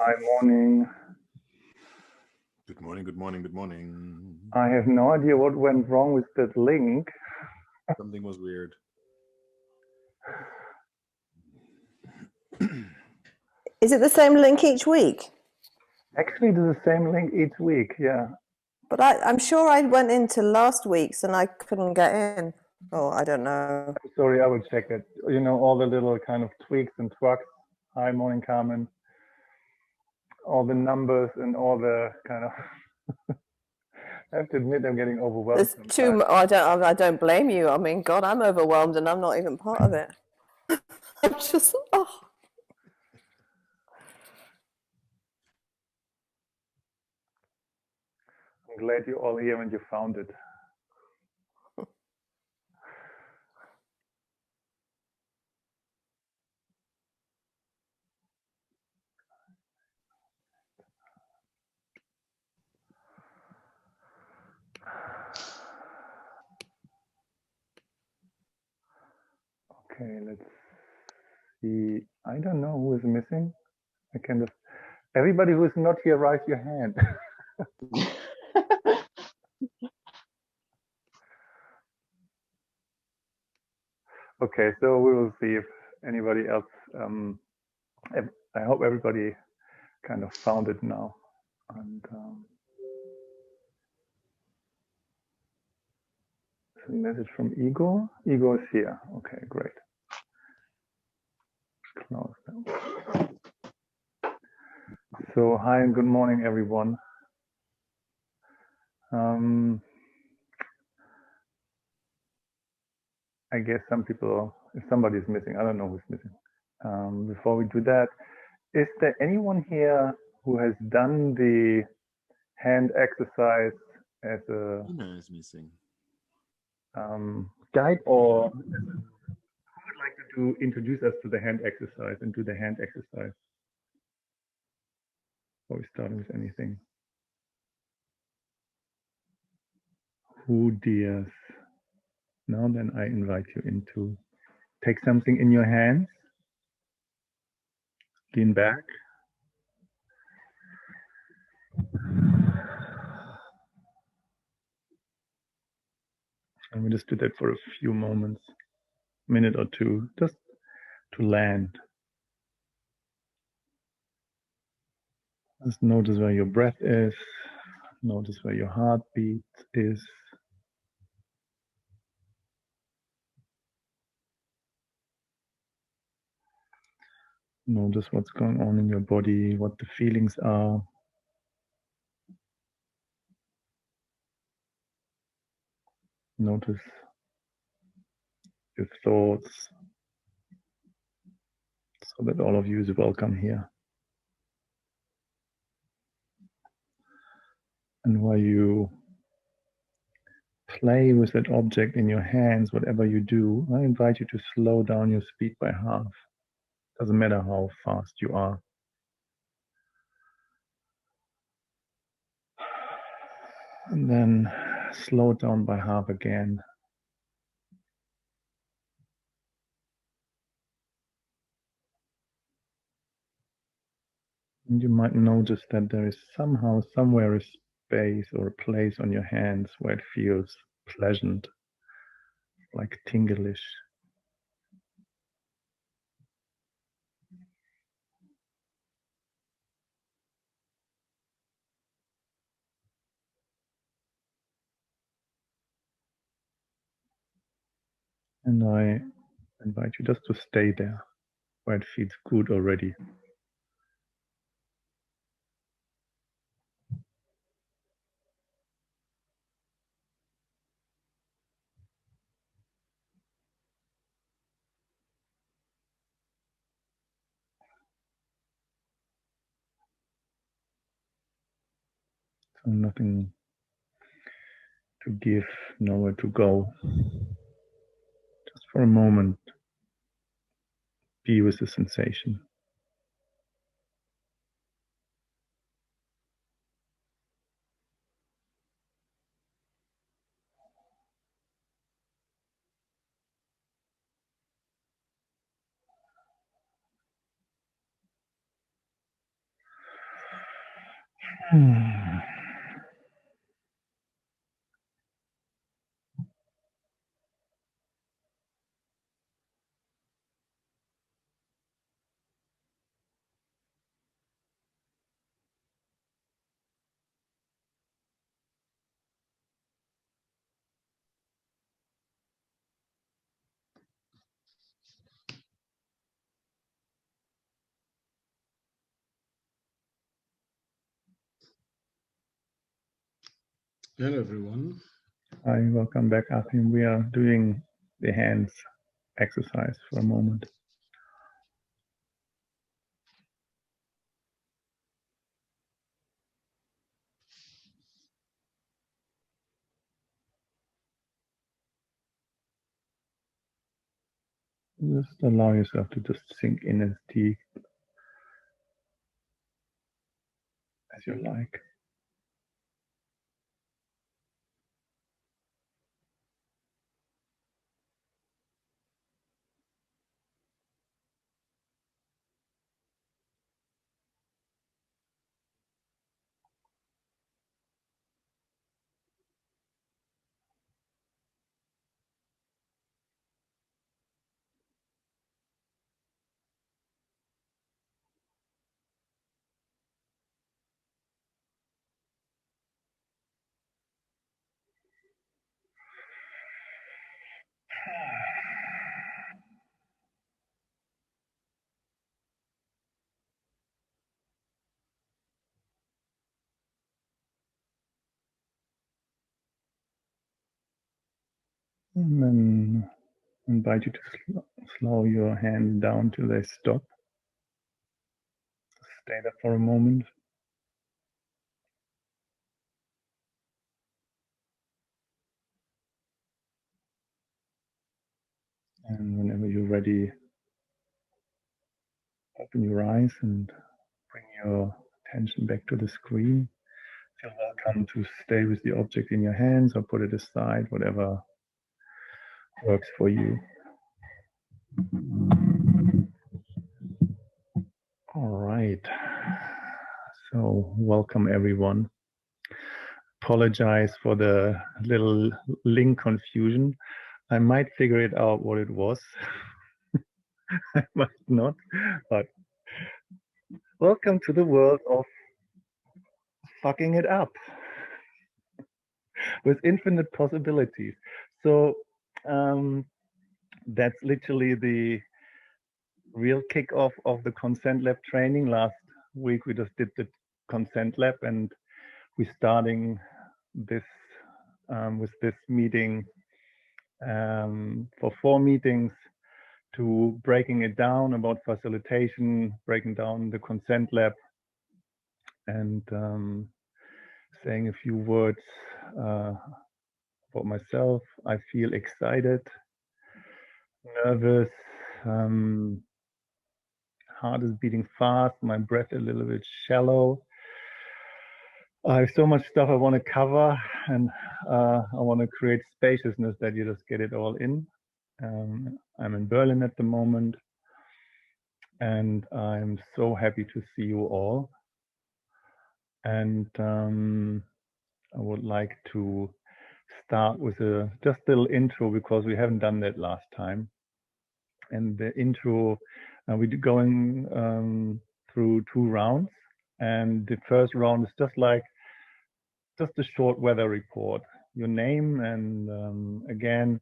Hi, morning. Good morning, good morning, good morning. I have no idea what went wrong with that link. Something was weird. Is it the same link each week? Actually, it is the same link each week, yeah. But I'm sure I went into last week's and I couldn't get in. Oh, I don't know. Sorry, I will check it. You know, all the little kind of tweaks and twacs. Hi, morning, Carmen. All the numbers and all the kind of... I have to admit, I'm getting overwhelmed. There's too. I don't blame you. I mean, God, I'm overwhelmed and I'm not even part of it. I'm just. Oh. I'm glad you're all here and you found it. Okay, let's see. I don't know who is missing. I can just... Everybody who is not here, raise your hand. Okay, so we will see if anybody else... I hope everybody kind of found it now. And a message from Igor. Igor is here. Okay, great. Close that. So hi and good morning, everyone. I guess some people, if somebody is missing, I don't know who's missing. Before we do that, is there anyone here who has done the hand exercise as a is missing. Guide, or who would like to introduce us to the hand exercise and do the hand exercise before we start with anything? Who dares? Now then I invite you into take something in your hands, lean back. And we just do that for a few moments, minute or two, just to land. Just notice where your breath is, notice where your heartbeat is. Notice what's going on in your body, what the feelings are. Notice your thoughts, so that all of you is welcome here. And while you play with that object in your hands, whatever you do, I invite you to slow down your speed by half. Doesn't matter how fast you are. And then slow down by half again. And you might notice that there is somehow, somewhere, a space or a place on your hands where it feels pleasant, like tingleish. And I invite you just to stay there, where it feels good already. So nothing to give, nowhere to go. Just for a moment, be with the sensation. Hello, everyone. Hi, welcome back, Achim. We are doing the hands exercise for a moment. Just allow yourself to just sink in as deep as you like. And then invite you to slow your hands down till they stop. Stay there for a moment. And whenever you're ready, open your eyes and bring your attention back to the screen. Feel welcome to stay with the object in your hands or put it aside, whatever works for you. All right. So welcome everyone. Apologize for the little link confusion. I might figure it out what it was. I might not, but welcome to the world of fucking it up with infinite possibilities. So that's literally the real kickoff of the Consentlab training. Last week we just did the Consentlab, and we're starting this with this meeting for 4 meetings to breaking it down about facilitation, breaking down the Consentlab, and saying a few words about myself. I feel excited, nervous, heart is beating fast, my breath a little bit shallow. I have so much stuff I want to cover, and I want to create spaciousness that you just get it all in. I'm in Berlin at the moment, and I'm so happy to see you all. And I would like to start with just a little intro, because we haven't done that last time. And the intro, we're going through 2 rounds. And the first round is just a short weather report. Your name and again,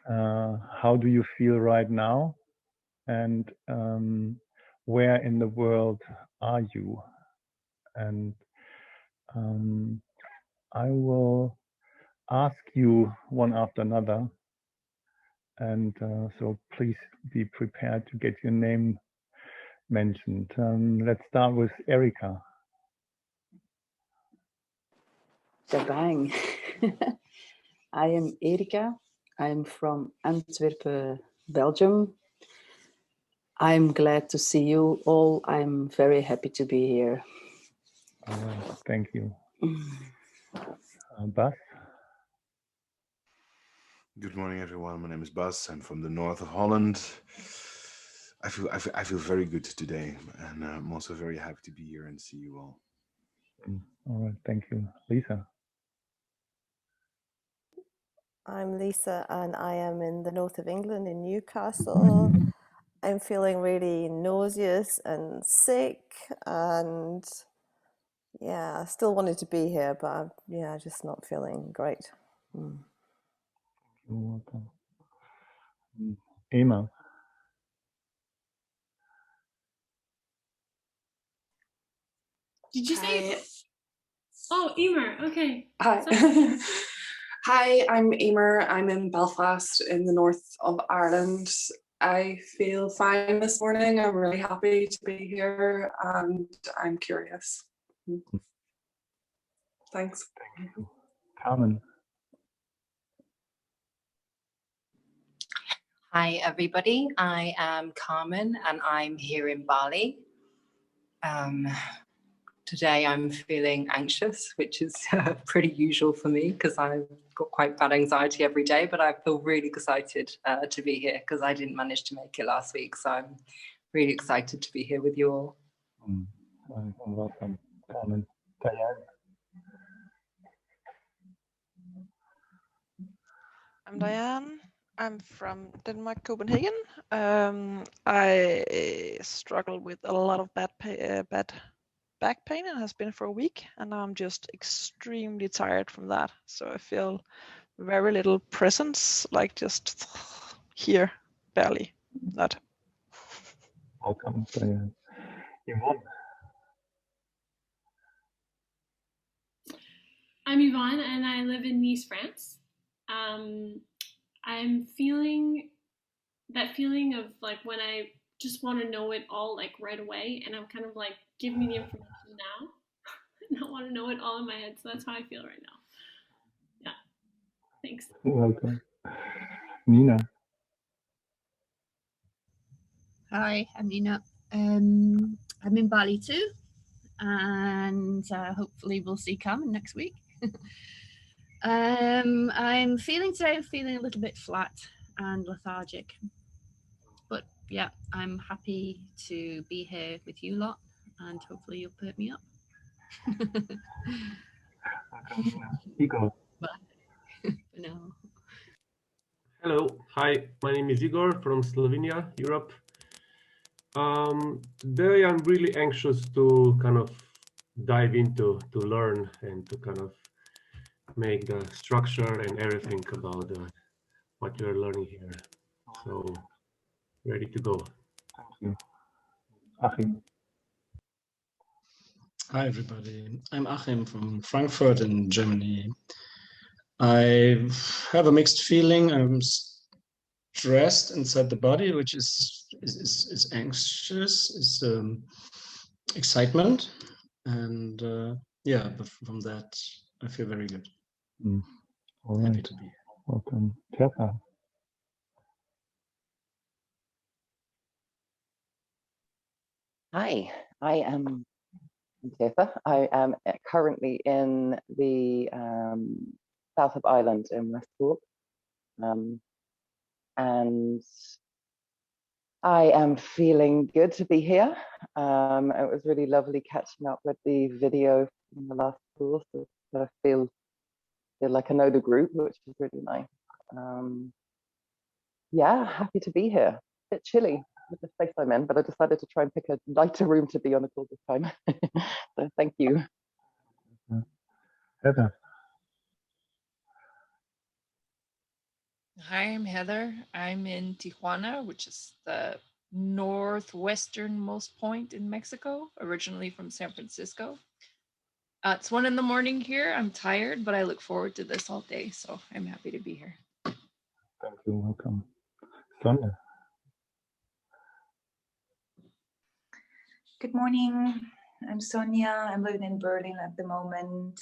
how do you feel right now? And where in the world are you? And I will ask you one after another. And so please be prepared to get your name mentioned. Let's start with Erika. Bang. I am Erika. I'm from Antwerp, Belgium. I'm glad to see you all. I'm very happy to be here. All right, thank you. Bas? Good morning, everyone. My name is Bas. I'm from the north of Holland. I feel very good today, and I'm also very happy to be here and see you all. All right, thank you. Lisa. I'm Lisa and I am in the north of England in Newcastle. I'm feeling really nauseous and sick and yeah, I still wanted to be here, but I'm just not feeling great. You're welcome. Emma. Did you say? Hi. Oh, Emer. Okay. Hi. Sorry. Hi, I'm Emer. I'm in Belfast in the north of Ireland. I feel fine this morning. I'm really happy to be here and I'm curious. Thanks. Thank you. Carmen. Hi, everybody. I am Carmen and I'm here in Bali. Today I'm feeling anxious, which is pretty usual for me because I've got quite bad anxiety every day, but I feel really excited to be here because I didn't manage to make it last week. So I'm really excited to be here with you all. Welcome, Carmen. Diane. I'm Diane. I'm from Denmark, Copenhagen. I struggle with a lot of bad back pain and has been for a week, and now I'm just extremely tired from that. So I feel very little presence, like just here, barely. Not. Welcome, Diane. Yvonne. I'm Yvonne and I live in Nice, France. I'm feeling that feeling of like when I just want to know it all like right away, and I'm kind of like, give me the information now. I don't want to know it all in my head, so that's how I feel right now. Yeah, thanks. Welcome. Nina. Hi, I'm Nina. I'm in Bali too, and hopefully we'll see Carmen next week. I'm feeling a little bit flat and lethargic, but yeah, I'm happy to be here with you lot, and hopefully you'll perk me up. Welcome, Nina. Igor. For now. Hello, hi, my name is Igor from Slovenia, Europe. Today I'm really anxious to kind of dive into, to learn and to kind of make the structure and everything about what you're learning here. So, ready to go. Thank you. Achim. Hi, everybody. I'm Achim from Frankfurt in Germany. I have a mixed feeling. I'm stressed inside the body, which is anxious, is excitement, and yeah. But from that, I feel very good. All right. Happy to be here. Welcome, Tessa. Hi, I am Tessa. I am currently in the south of Ireland in West Cork. And I am feeling good to be here. It was really lovely catching up with the video from the last course. I feel like I know the group, which is really nice. Yeah, happy to be here. A bit chilly with the space I'm in, but I decided to try and pick a lighter room to be on the call this time. So thank you. Heather. Hi, I'm Heather. I'm in Tijuana, which is the northwesternmost point in Mexico, originally from San Francisco. It's 1 a.m. here. I'm tired, but I look forward to this all day, so I'm happy to be here. Thank you. Welcome. Sonia. Good morning. I'm Sonia. I'm living in Berlin at the moment.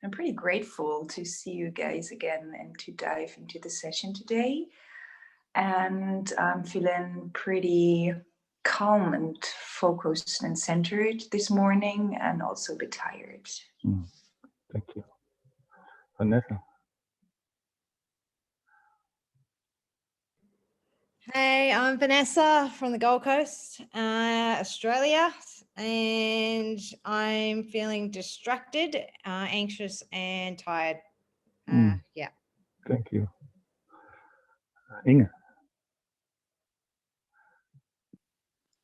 I'm pretty grateful to see you guys again and to dive into the session today. And I'm feeling pretty calm and focused and centered this morning, and also a bit tired. Thank you. Vanessa. Hey, I'm Vanessa from the Gold Coast, Australia. And I'm feeling distracted, anxious, and tired. Yeah. Thank you. Inge.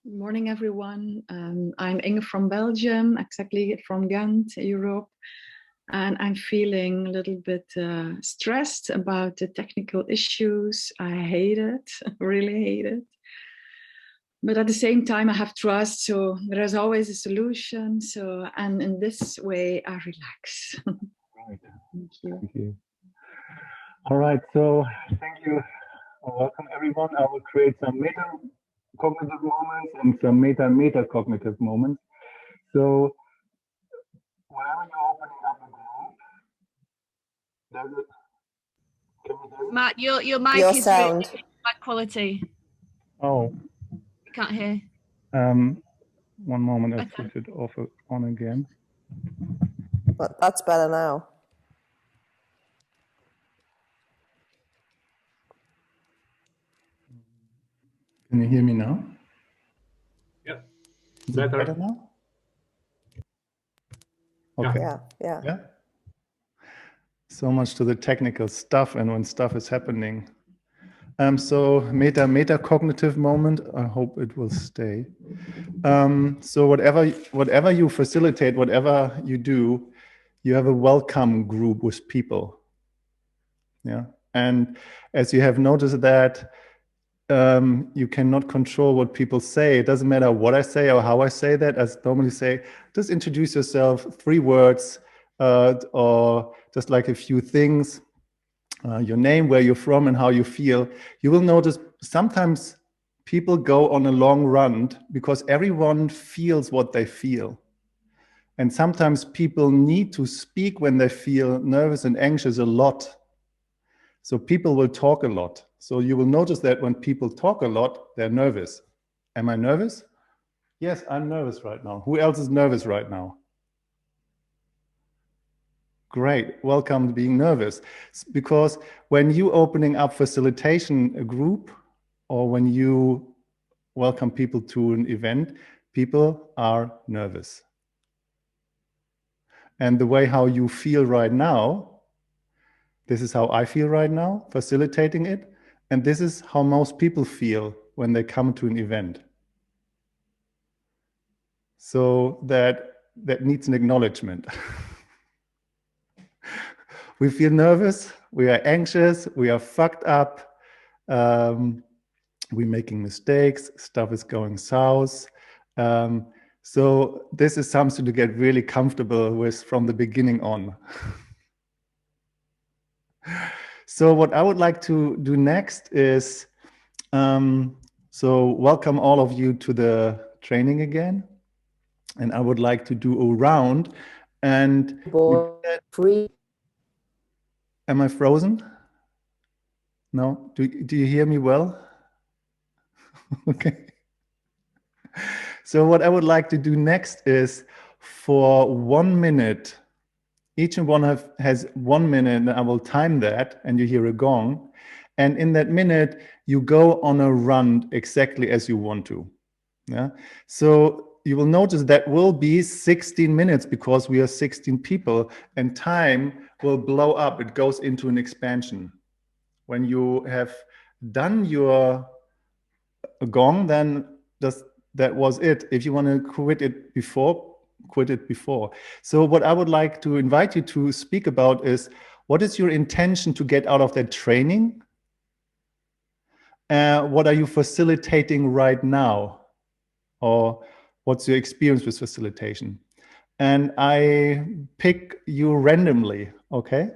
Good morning, everyone. I'm Inge from Belgium, exactly from Ghent, Europe. And I'm feeling a little bit stressed about the technical issues. I hate it, really hate it. But at the same time, I have trust, so there is always a solution. So, and in this way, I relax. Right. Thank you. Thank you. All right, so thank you. Welcome, everyone. I will create some meta-cognitive moments and some meta-cognitive moments. So whenever you're opening up a group, there's a, can you hear me? Matt, your mic Your is sound. really bad quality. Oh, I can't hear. one moment, I'll Better. switch it off on again. But that's better now. Can you hear me now? Yeah. Is it better now? Okay. Yeah. So much to the technical stuff and when stuff is happening. So meta-cognitive moment, I hope it will stay. So whatever you facilitate, whatever you do, you have a welcome group with people. Yeah. And as you have noticed that you cannot control what people say. It doesn't matter what I say or how I say that. I normally say, just introduce yourself, 3 words, or just like a few things, your name, where you're from, and how you feel. You will notice sometimes people go on a long run because everyone feels what they feel. And sometimes people need to speak when they feel nervous and anxious a lot. So people will talk a lot. So you will notice that when people talk a lot, they're nervous. Am I nervous? Yes, I'm nervous right now. Who else is nervous right now? Great, welcome to being nervous. Because when you opening up facilitation a group, or when you welcome people to an event, people are nervous. And the way how you feel right now, this is how I feel right now, facilitating it. And this is how most people feel when they come to an event. So that needs an acknowledgement. We feel nervous, we are anxious, we are fucked up, we're making mistakes, stuff is going south. So this is something to get really comfortable with from the beginning on. So what I would like to do next is, so welcome all of you to the training again. And I would like to do a round. And am I frozen? No? Do you hear me well? Okay. So what I would like to do next is for 1 minute, each one has 1 minute, and I will time that, and you hear a gong. And in that minute, you go on a run exactly as you want to. Yeah. So you will notice that will be 16 minutes because we are 16 people, and time will blow up. It goes into an expansion. When you have done your gong, then that was it. If you want to quit it before, quit it before. So what I would like to invite you to speak about is, what is your intention to get out of that training? What are you facilitating right now? Or what's your experience with facilitation? And I pick you randomly, okay?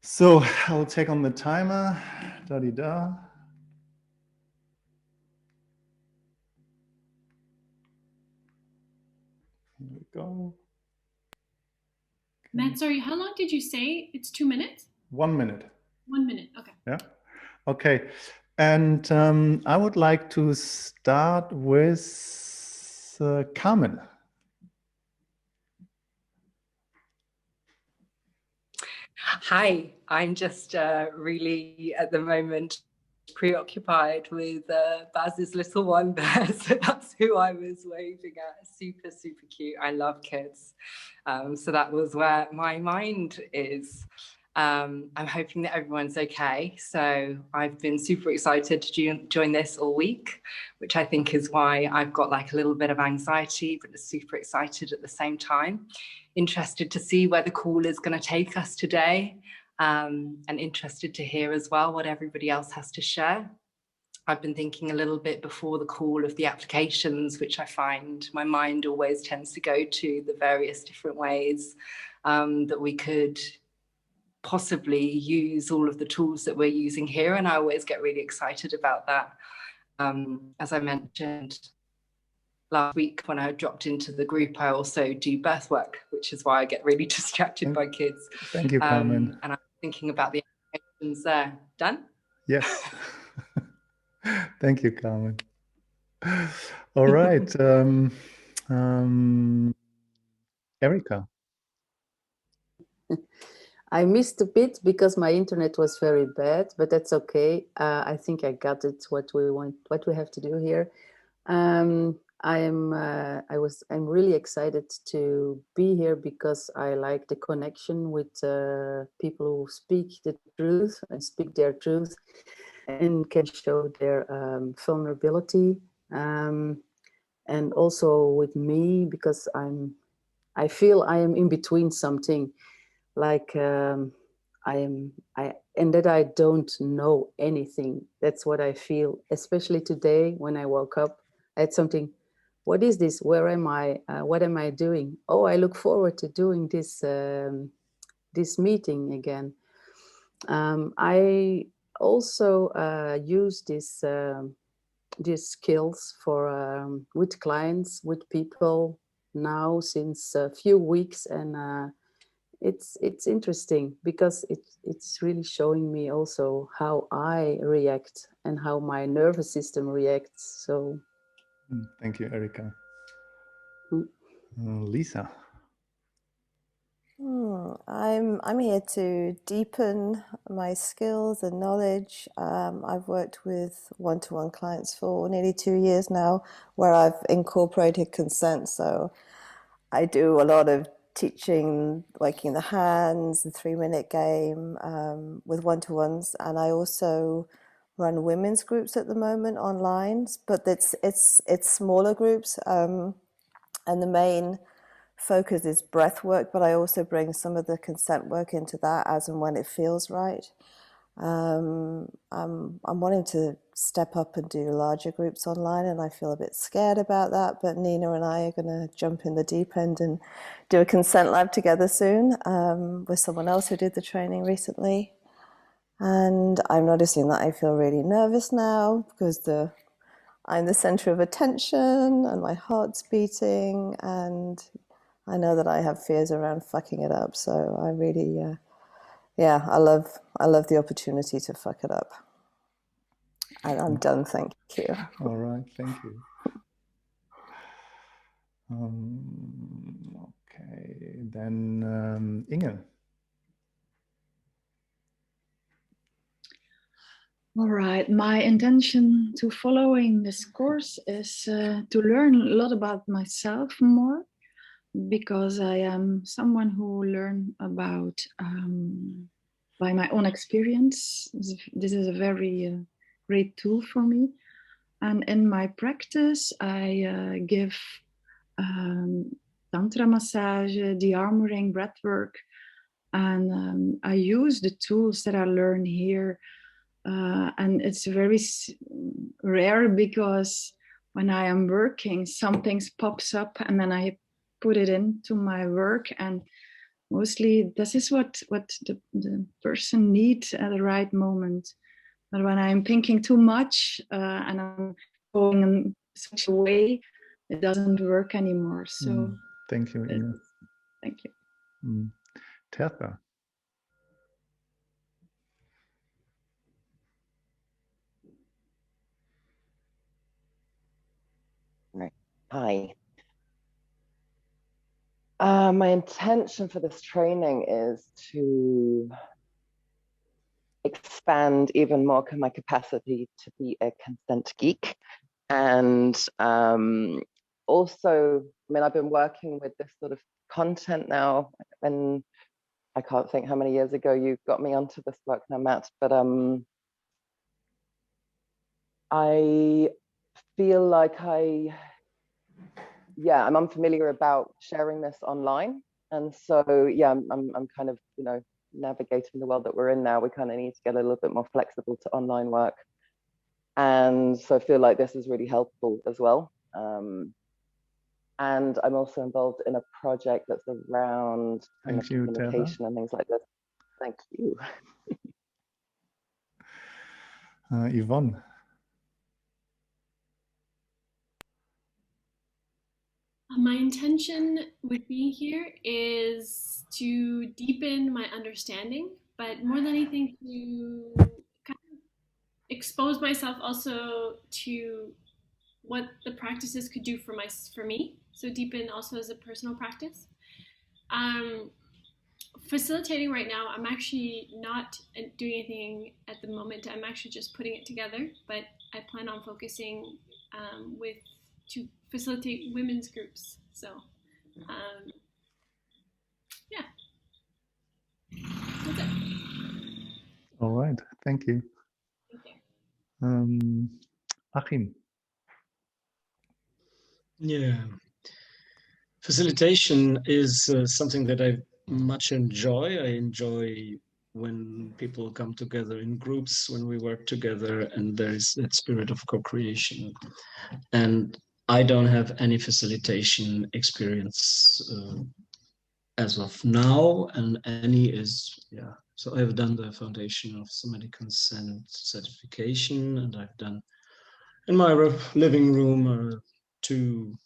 So I'll take on the timer, da-di-da. Here we go. Matt, sorry, how long did you say? It's 2 minutes? 1 minute. 1 minute, okay. Yeah, okay. And I would like to start with Carmen. Hi, I'm just really at the moment preoccupied with Baz's little one there. So that's who I was waving at. Super, super cute. I love kids. So that was where my mind is. I'm hoping that everyone's okay. So I've been super excited to join this all week, which I think is why I've got like a little bit of anxiety, but super excited at the same time. Interested to see where the call is going to take us today, and interested to hear as well what everybody else has to share. I've been thinking a little bit before the call of the applications, which I find my mind always tends to go to the various different ways that we could possibly use all of the tools that we're using here. And I always get really excited about that. As I mentioned last week when I dropped into the group, I also do birth work, which is why I get really distracted by kids. Thank you, Carmen. And I'm thinking about the applications there. Done? Yes. Thank you, Carmen. All right. Erica. I missed a bit because my internet was very bad, but that's okay. I think I got it. What we have to do here. I'm really excited to be here because I like the connection with people who speak the truth and speak their truth and can show their vulnerability, and also with me because I feel I am in between something. Like and that I don't know anything. That's what I feel, especially today when I woke up. I had something, what is this? Where am I? What am I doing? Oh, I look forward to doing this this meeting again. I also use these skills for with clients, with people now since a few weeks, and it's interesting because it's really showing me also how I react and how my nervous system reacts. So thank you, Erica. Mm. Lisa. I'm here to deepen my skills and knowledge. I've worked with one-to-one clients for nearly 2 years now, where I've incorporated consent. So I do a lot of teaching, working the hands, the 3-minute game with one-to-ones, and I also run women's groups at the moment online. But it's smaller groups, and the main focus is breath work, but I also bring some of the consent work into that as and when it feels right. I'm wanting to step up and do larger groups online, and I feel a bit scared about that, but Nina and I are going to jump in the deep end and do a consent lab together soon with someone else who did the training recently. And I'm noticing that I feel really nervous now because I'm the center of attention and my heart's beating, and I know that I have fears around fucking it up. So I really, I love the opportunity to fuck it up. And I'm done, thank you. All right, thank you. Okay, then Inge. All right, my intention to following this course is to learn a lot about myself more, because I am someone who learn about by my own experience. This is a very great tool for me. And in my practice, I give tantra massage, de-armoring, breath work, and I use the tools that I learn here. And it's very rare because when I am working, something pops up and then I put it into my work, and mostly this is what the person needs at the right moment. But when I'm thinking too much and I'm going in such a way, it doesn't work anymore. So thank you, Inge. Thank you. Tertha. Right. Hi. My intention for this training is to expand even more my capacity to be a consent geek. And also, I mean, I've been working with this sort of content now, and I can't think how many years ago you got me onto this work now, Matt, but I feel like I'm unfamiliar about sharing this online. And so, yeah, I'm kind of, you know, navigating the world that we're in now. We kind of need to get a little bit more flexible to online work. And so I feel like this is really helpful as well. And I'm also involved in a project that's around kind of communication and things like this. Thank you. Yvonne. My intention with being here is to deepen my understanding, but more than anything to kind of expose myself also to what the practices could do for me. So deepen also as a personal practice. Facilitating right now, I'm actually not doing anything at the moment. I'm actually just putting it together, but I plan on focusing to facilitate women's groups. So, yeah, that's it. All right, thank you. Thank you. Achim. Yeah, facilitation is something that I much enjoy. I enjoy when people come together in groups, when we work together, and there is that spirit of co-creation. And I don't have any facilitation experience as of now, and any is, yeah. So I've done the foundation of somatic consent certification, and I've done in my living room two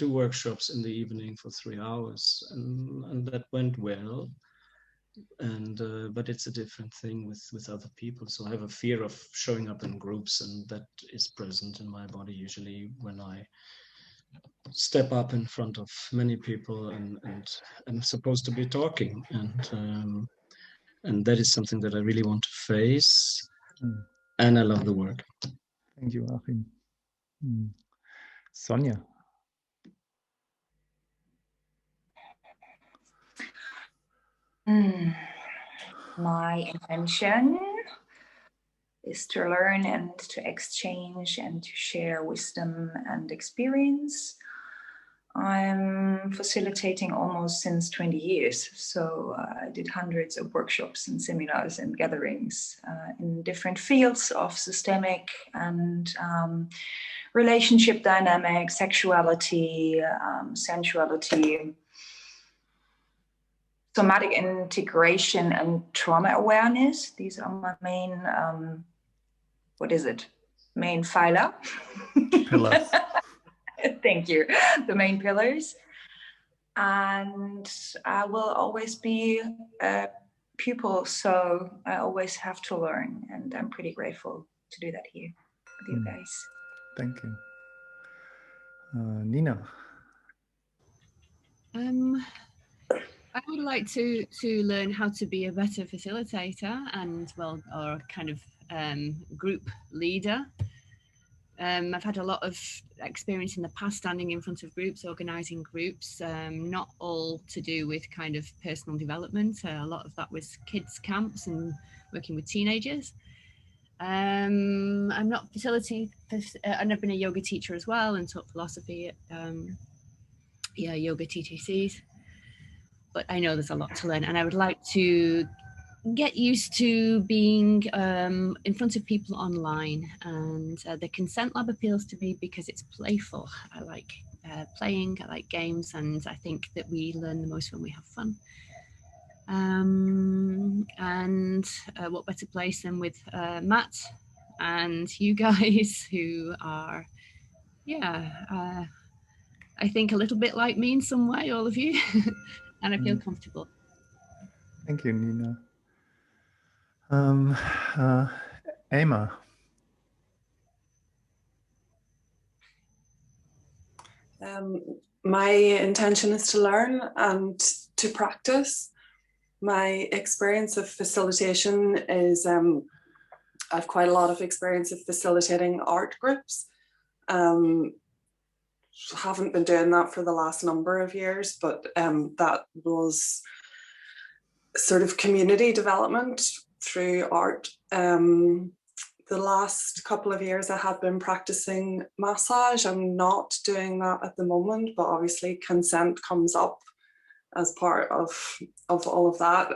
workshops in the evening for 3 hours, and that went well. And but it's a different thing with other people. So I have a fear of showing up in groups, and that is present in my body usually when I step up in front of many people and I'm supposed to be talking, and that is something that I really want to face. And I love the work. Thank you, Achim. Sonja. My intention is to learn and to exchange and to share wisdom and experience. I'm facilitating almost since 20 years. So I did hundreds of workshops and seminars and gatherings in different fields of systemic and relationship dynamics, sexuality, sensuality, somatic integration, and trauma awareness. These are my main, main phyla. Pillars. Thank you. The main pillars. And I will always be a pupil, so I always have to learn. And I'm pretty grateful to do that here with you guys. Thank you. Nina. I would like to learn how to be a better facilitator and, well, or kind of group leader. I've had a lot of experience in the past standing in front of groups, organising groups, not all to do with kind of personal development. A lot of that was kids camps and working with teenagers. I'm not facilitating, I've been a yoga teacher as well and taught philosophy at yoga TTCs. But I know there's a lot to learn, and I would like to get used to being in front of people online. And the Consentlab appeals to me because it's playful. I like playing, I like games, and I think that we learn the most when we have fun. And what better place than with Matt and you guys who are, I think a little bit like me in some way, all of you. And I feel comfortable. Thank you, Nina. Emma. My intention is to learn and to practice. My experience of facilitation is I've quite a lot of experience of facilitating art groups. Haven't been doing that for the last number of years, but that was sort of community development through art. The last couple of years I have been practicing massage. I'm not doing that at the moment, but obviously consent comes up as part of all of that.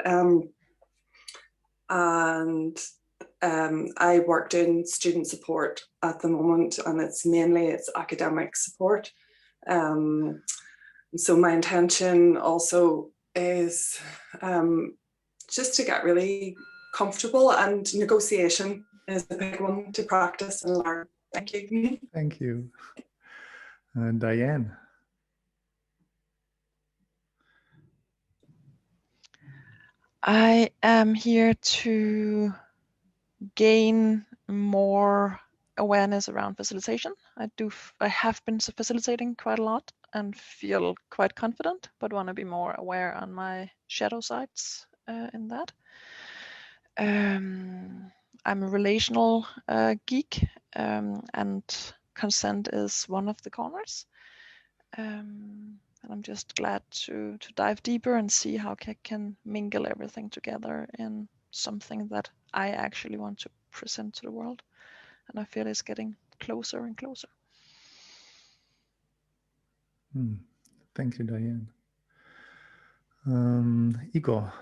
I worked in student support at the moment, and it's academic support. So my intention also is just to get really comfortable, and negotiation is a big one to practice and learn. Thank you. Thank you. Diane. I am here to gain more awareness around facilitation. I have been facilitating quite a lot and feel quite confident, but want to be more aware on my shadow sides in that. I'm a relational geek, and consent is one of the corners. And I'm just glad to dive deeper and see how I can mingle everything together in something that I actually want to present to the world. And I feel it's getting closer and closer. Thank you, Diane. Igor.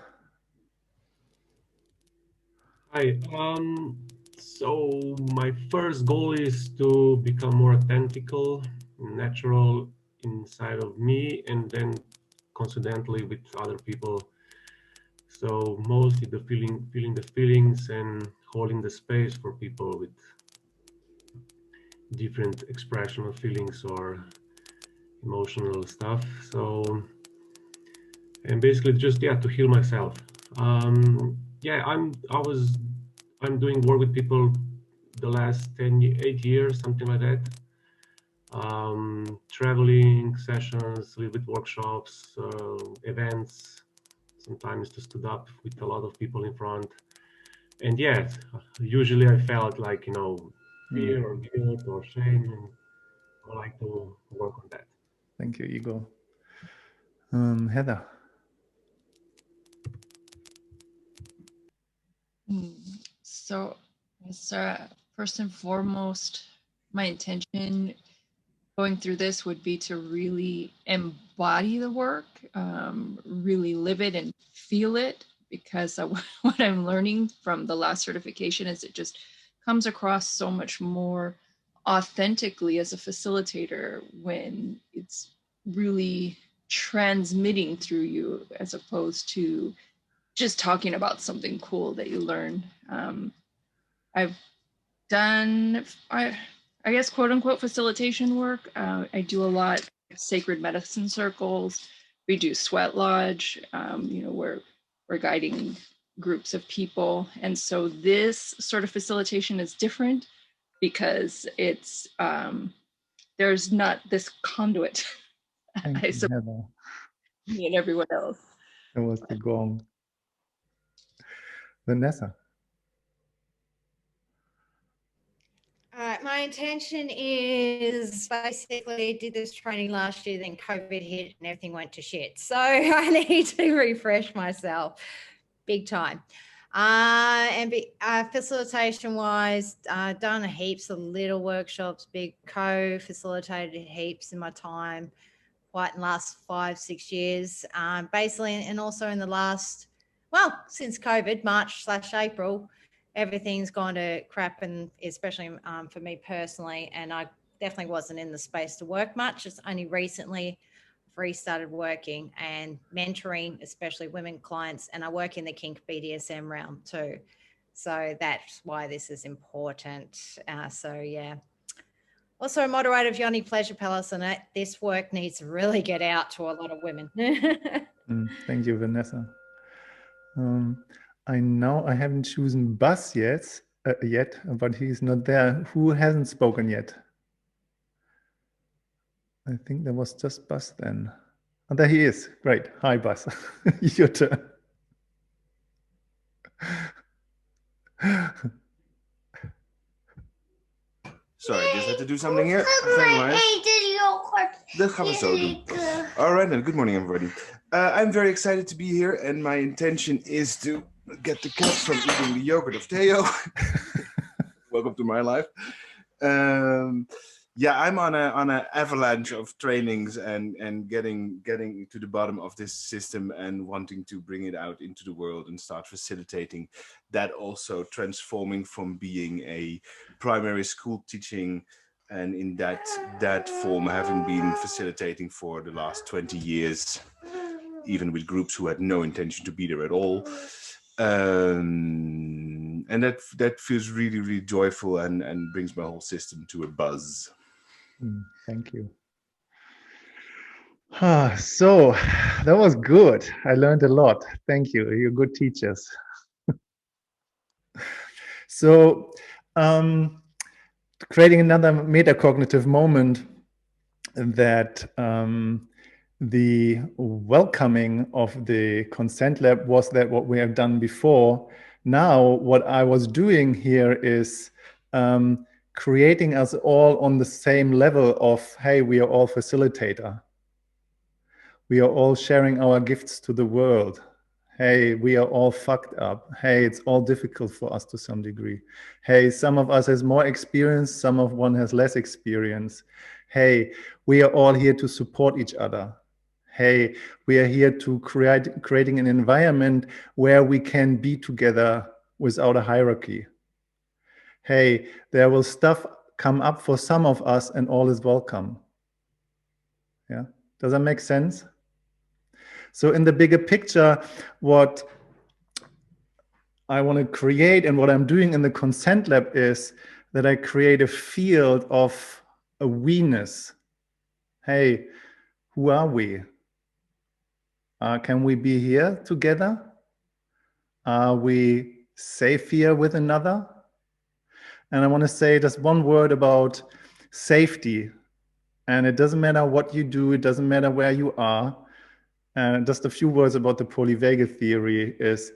Hi. So my first goal is to become more authentical, natural inside of me, and then coincidentally with other people. So mostly the feeling the feelings and holding the space for people with different expression of feelings or emotional stuff. So, and basically just to heal myself. I'm doing work with people the last 8 years, something like that. Traveling sessions, a little bit workshops, events, sometimes to stood up with a lot of people in front. And usually I felt like, fear or guilt or shame, and I like to work on that. Thank you, Igor. Heather. So, first and foremost, my intention going through this would be to really embody the work, really live it and feel it, because what I'm learning from the last certification is it just comes across so much more authentically as a facilitator when it's really transmitting through you, as opposed to just talking about something cool that you learn. I've done, I guess, quote unquote, facilitation work. I do a lot of sacred medicine circles. We do sweat lodge, where we're guiding groups of people. And so this sort of facilitation is different because it's, there's not this conduit. Thank you, Heather. Me and everyone else. That was the gong. Vanessa. My intention is basically did this training last year, then COVID hit and everything went to shit. So I need to refresh myself big time. Facilitation wise, done heaps of little workshops, big co-facilitated heaps in my time, quite in the last 5-6 years. Basically, and also in the last, since COVID, March/April, everything's gone to crap, and especially for me personally, and I definitely wasn't in the space to work much. It's only recently I've restarted working and mentoring, especially women clients, and I work in the kink BDSM realm too. So that's why this is important. Also a moderator of Yoni Pleasure Palace, and this work needs to really get out to a lot of women. Thank you, Vanessa. I know I haven't chosen Buzz yet, but he's not there. Who hasn't spoken yet? I think there was just Buzz then. Oh, there he is. Great. Hi, Buzz. Your turn. to do something here. Dat gaan we zo doen. All right, then. Good morning, everybody. I'm very excited to be here, and my intention is to get the cats from eating the yogurt of Theo. Welcome to my life. Yeah, I'm on an avalanche of trainings and getting to the bottom of this system and wanting to bring it out into the world and start facilitating that, also transforming from being a primary school teaching and in that form having been facilitating for the last 20 years, even with groups who had no intention to be there at all. And that feels really, really joyful and brings my whole system to a buzz. Thank you. So that was good. I learned a lot. Thank you. You're good teachers. So creating another metacognitive moment, that the welcoming of the Consent Lab was that what we have done before. Now what I was doing here is creating us all on the same level of, hey, we are all facilitator. We are all sharing our gifts to the world. Hey, we are all fucked up. Hey, it's all difficult for us to some degree. Hey, some of us has more experience, some of one has less experience. Hey, we are all here to support each other. Hey, we are here to creating an environment where we can be together without a hierarchy. Hey, there will stuff come up for some of us and all is welcome. Yeah, does that make sense? So in the bigger picture, what I want to create and what I'm doing in the Consent Lab is that I create a field of a we-ness. Hey, who are we? Can we be here together? Are we safe here with another? And I want to say just one word about safety. And it doesn't matter what you do, it doesn't matter where you are. And just a few words about the polyvagal theory is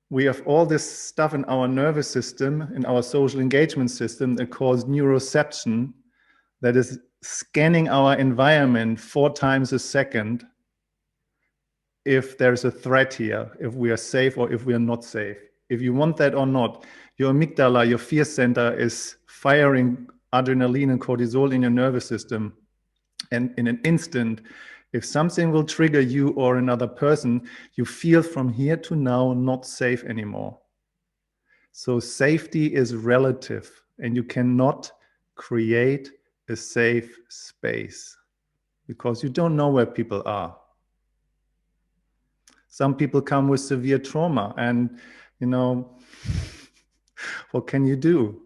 we have all this stuff in our nervous system, in our social engagement system that calls neuroception, that is scanning our environment 4 times a second if there's a threat here, if we are safe or if we are not safe. If you want that or not, your amygdala, your fear center is firing adrenaline and cortisol in your nervous system. And in an instant, if something will trigger you or another person, you feel from here to now not safe anymore. So safety is relative, and you cannot create a safe space because you don't know where people are. Some people come with severe trauma, and you know, what can you do?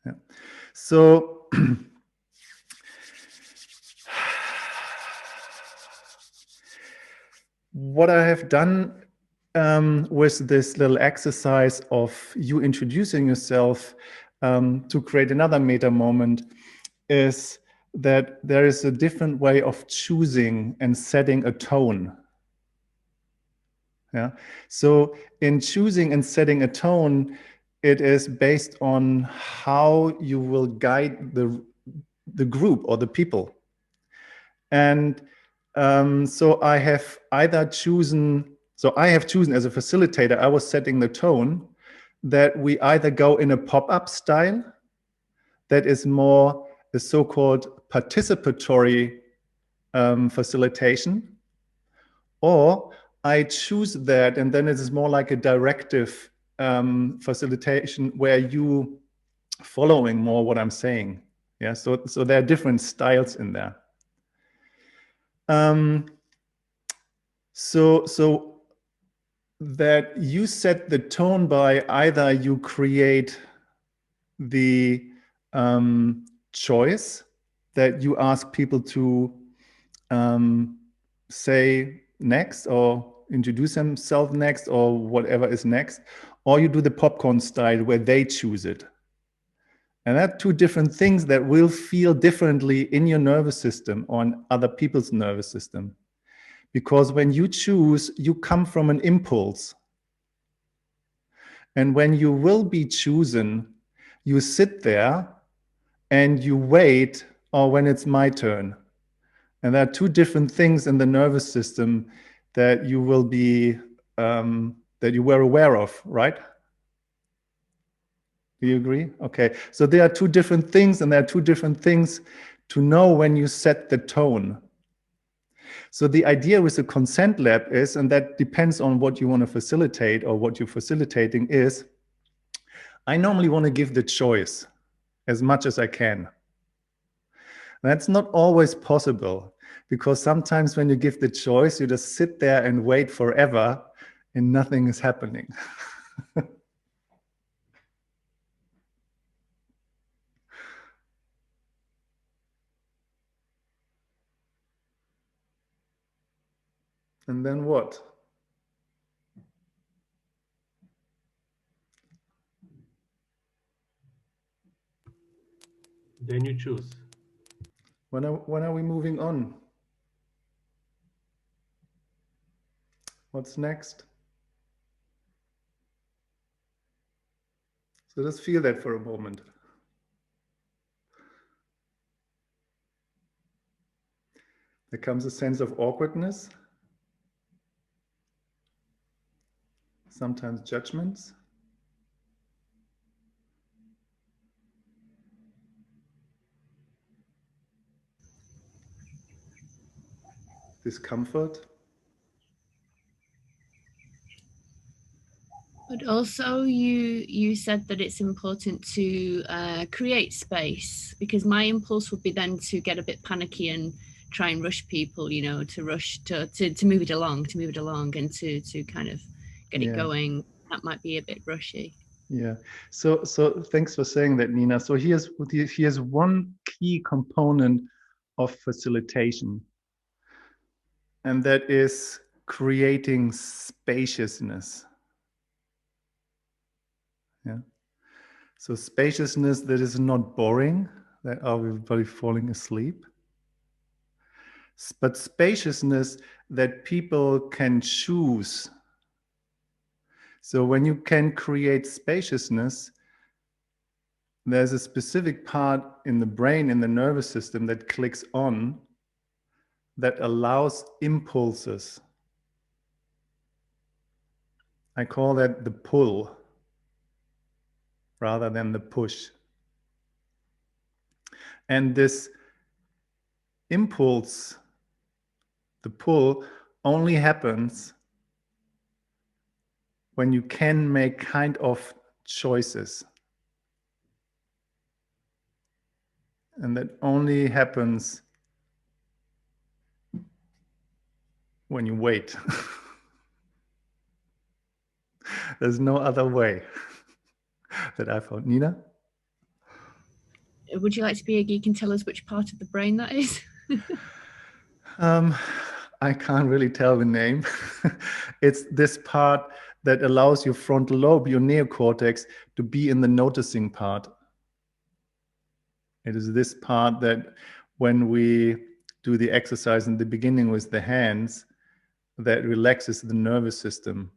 Yeah. So what I have done with this little exercise of you introducing yourself to create another meta moment is that there is a different way of choosing and setting a tone. Yeah. So in choosing and setting a tone, it is based on how you will guide the group or the people. And so I have chosen as a facilitator, I was setting the tone that we either go in a pop-up style that is more a so-called participatory facilitation, or I choose that and then it is more like a directive facilitation where you following more what I'm saying. Yeah, so there are different styles in there. So that you set the tone by either you create the choice that you ask people to say next or introduce themselves next or whatever is next, or you do the popcorn style where they choose it. And that 2 different things that will feel differently in your nervous system or in other people's nervous system. Because when you choose, you come from an impulse. And when you will be chosen, you sit there and you wait, or when it's my turn. And there are two different things in the nervous system that you will be, that you were aware of, right? Do you agree? Okay, so there are two different things, and there are two different things to know when you set the tone. So the idea with the consent lab is, and that depends on what you want to facilitate or what you're facilitating is, I normally want to give the choice as much as I can. That's not always possible, because sometimes when you give the choice, you just sit there and wait forever and nothing is happening. And then what? Then you choose. When are we moving on? What's next? So just feel that for a moment. There comes a sense of awkwardness, sometimes judgments. Discomfort. But also you said that it's important to create space, because my impulse would be then to get a bit panicky and try and rush people, you know, to rush to move it along, and to kind of get it going. That might be a bit rushy. Yeah. So thanks for saying that, Nina. So here's one key component of facilitation, and that is creating spaciousness. Yeah. So spaciousness that is not boring, that everybody falling asleep, but spaciousness that people can choose. So when you can create spaciousness, there's a specific part in the brain, in the nervous system, that clicks on, that allows impulses. I call that the pull rather than the push. And this impulse, the pull, only happens when you can make kind of choices. And that only happens when you wait. There's no other way that I found. Nina? Would you like to be a geek and tell us which part of the brain that is? I can't really tell the name. It's this part that allows your frontal lobe, your neocortex, to be in the noticing part. It is this part that when we do the exercise in the beginning with the hands, that relaxes the nervous system.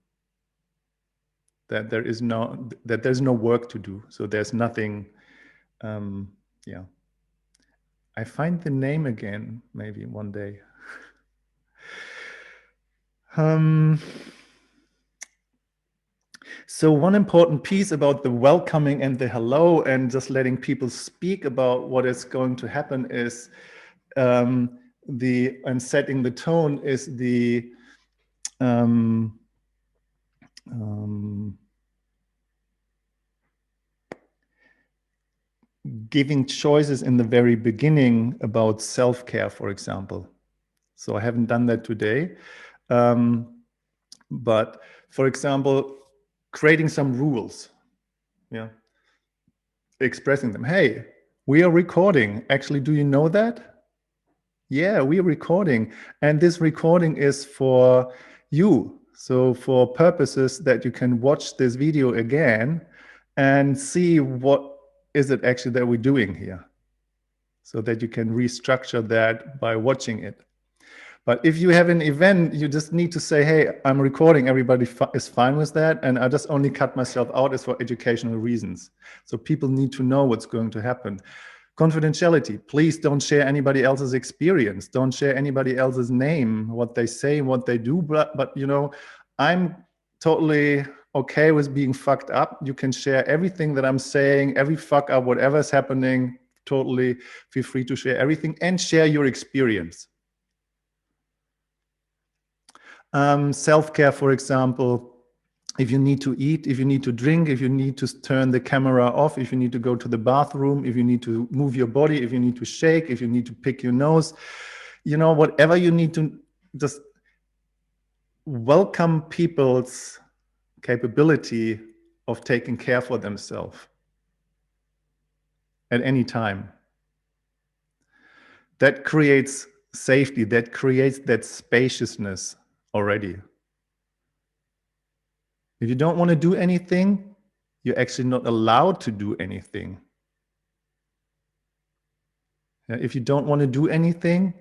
That there's no work to do. So there's nothing, yeah. I find the name again, maybe one day. So one important piece about the welcoming and the hello and just letting people speak about what is going to happen is and setting the tone is the giving choices in the very beginning about self-care, for example. So I haven't done that today. But for example, creating some rules, yeah, expressing them. Hey, we are recording. Actually, do you know that? Yeah, we are recording. And this recording is for you. So for purposes that you can watch this video again and see what is it actually that we're doing here, so that you can restructure that by watching it. But if you have an event, you just need to say, hey, I'm recording, everybody is fine with that, and I just only cut myself out as for educational reasons. So people need to know what's going to happen. Confidentiality, please don't share anybody else's experience. Don't share anybody else's name, what they say, what they do. But you know, I'm totally okay with being fucked up. You can share everything that I'm saying, every fuck up, whatever's happening, totally feel free to share everything and share your experience. Self-care, for example, if you need to eat, if you need to drink, if you need to turn the camera off, if you need to go to the bathroom, if you need to move your body, if you need to shake, if you need to pick your nose, you know, whatever you need to, just welcome people's capability of taking care for themselves at any time. That creates safety, that creates that spaciousness already. If you don't want to do anything, you're actually not allowed to do anything. If you don't want to do anything,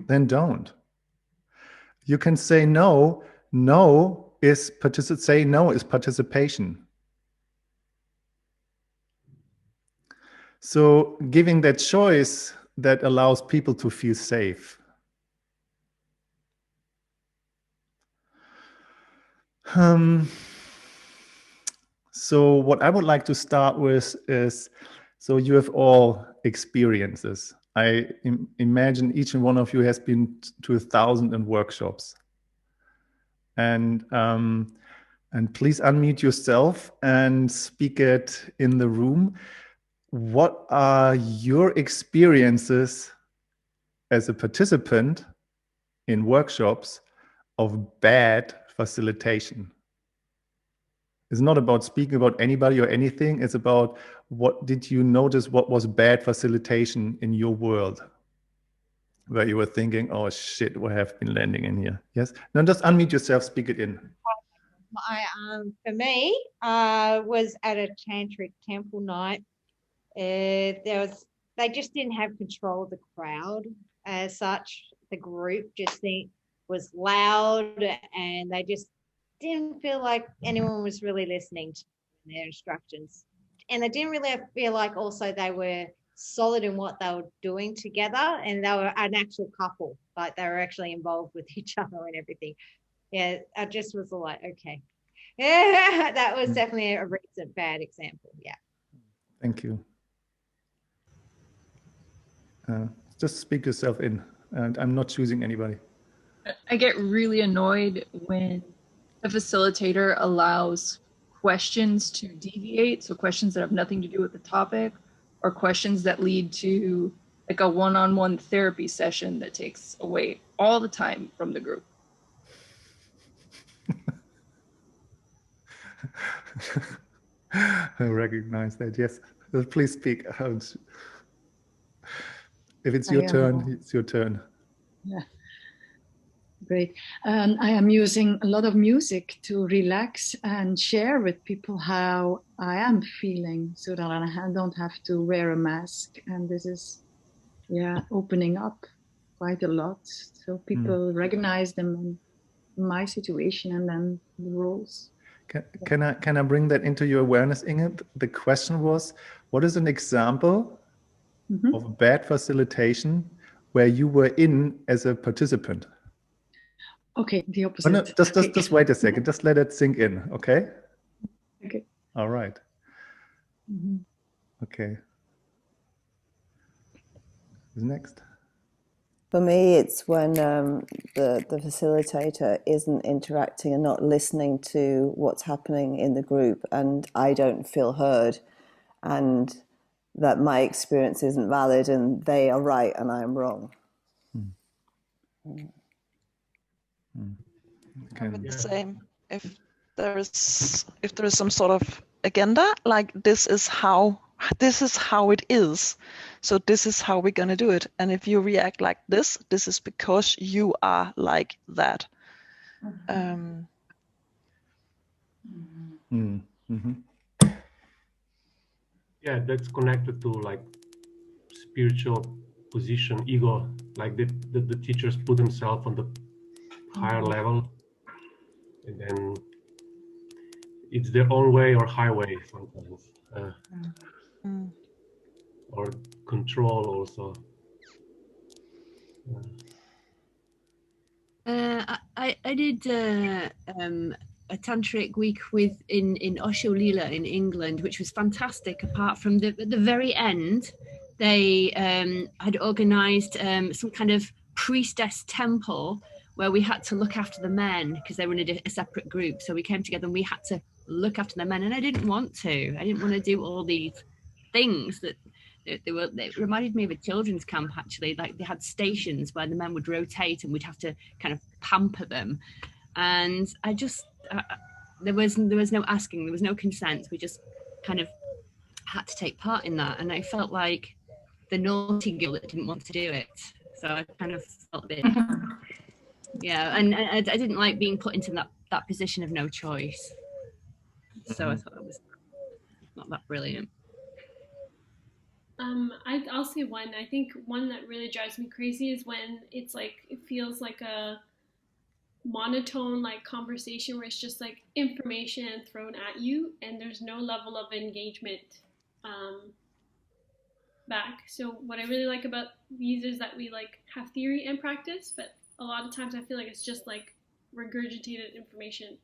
then don't. You can say no. No is participation. So giving that choice that allows people to feel safe. So what I would like to start with is, so you have all experiences. I imagine each and one of you has been to 1,000 workshops. And please unmute yourself and speak it in the room. What are your experiences as a participant in workshops of bad facilitation? It's not about speaking about anybody or anything. It's about what did you notice, what was bad facilitation in your world? Where you were thinking, oh shit, what have been landing in here? Yes? Now just unmute yourself, speak it in. For me, was at a tantric temple night. They just didn't have control of the crowd as such. The group just was loud, and they just didn't feel like anyone was really listening to their instructions. And they didn't really feel like also they were solid in what they were doing together, and they were an actual couple, like they were actually involved with each other and everything. Yeah, I just was like, okay. Yeah, that was definitely a recent bad example. Yeah. Thank you. Just speak yourself in, and I'm not choosing anybody. I get really annoyed when the facilitator allows questions to deviate, so questions that have nothing to do with the topic, or questions that lead to like a one-on-one therapy session that takes away all the time from the group. I recognize that, yes. Please speak. If it's your turn, it's your turn. Yeah, great. I am using a lot of music to relax and share with people how I am feeling so that I don't have to wear a mask. And this is, yeah, opening up quite a lot. So people recognize them in my situation and then the roles. Can I bring that into your awareness, Inge? The question was, what is an example of bad facilitation where you were in as a participant? Okay, the opposite. Oh, no, just wait a second. Just let it sink in, okay? Okay. All right. Okay. Who's next? For me, it's when the facilitator isn't interacting and not listening to what's happening in the group, and I don't feel heard, and that my experience isn't valid and they are right and I'm wrong. I'm the same. If there is some sort of agenda, like this is how it is, so this is how we're gonna do it, and if you react like this is because you are like that. Yeah, that's connected to like spiritual position, ego, like the teachers put themselves on the higher level, and then it's their own way or highway sometimes, or control also. I did a tantric week in Osho Lila in England, which was fantastic. Apart from at the very end, they had organised some kind of priestess temple where we had to look after the men because they were in a separate group. So we came together and we had to look after the men, and I didn't want to. I didn't want to do all these things that. They reminded me of a children's camp, actually. Like they had stations where the men would rotate and we'd have to kind of pamper them. And I just, there was no asking, there was no consent. We just kind of had to take part in that. And I felt like the naughty girl that didn't want to do it. So I kind of felt a bit, yeah. And I didn't like being put into that position of no choice. So I thought that was not that brilliant. I'll say one. I think one that really drives me crazy is when it's like it feels like a monotone like conversation where it's just like information thrown at you and there's no level of engagement back. So what I really like about these is that we like have theory and practice, but a lot of times I feel like it's just like regurgitated information.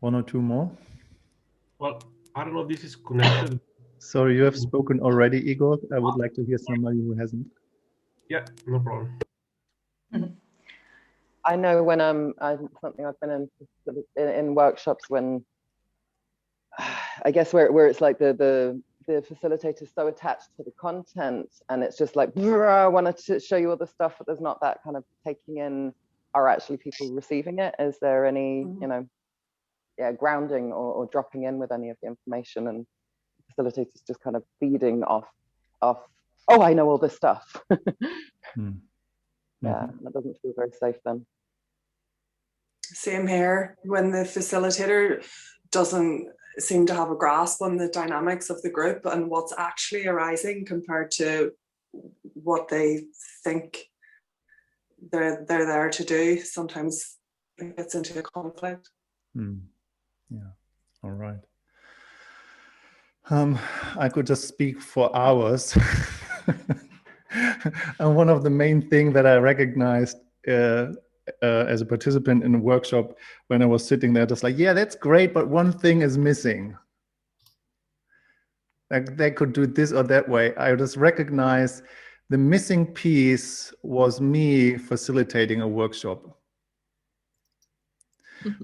One or two more. Well, I don't know if this is connected. Sorry, you have spoken already, Igor. I would like to hear somebody who hasn't. Yeah, no problem. I know when something I've been in workshops when I guess where it's like the facilitator's so attached to the content and it's just like I wanted to show you all the stuff, but there's not that kind of taking in. Are actually people receiving it? Is there any grounding or dropping in with any of the information, and facilitators just kind of feeding off oh, I know all this stuff. Yeah, that doesn't feel very safe then. Same here. When the facilitator doesn't seem to have a grasp on the dynamics of the group and what's actually arising compared to what they think they're there to do, sometimes it gets into a conflict. Yeah, all right. I could just speak for hours. And one of the main things that I recognized as a participant in a workshop when I was sitting there, just like, yeah, that's great, but one thing is missing. Like they could do this or that way. I just recognized the missing piece was me facilitating a workshop.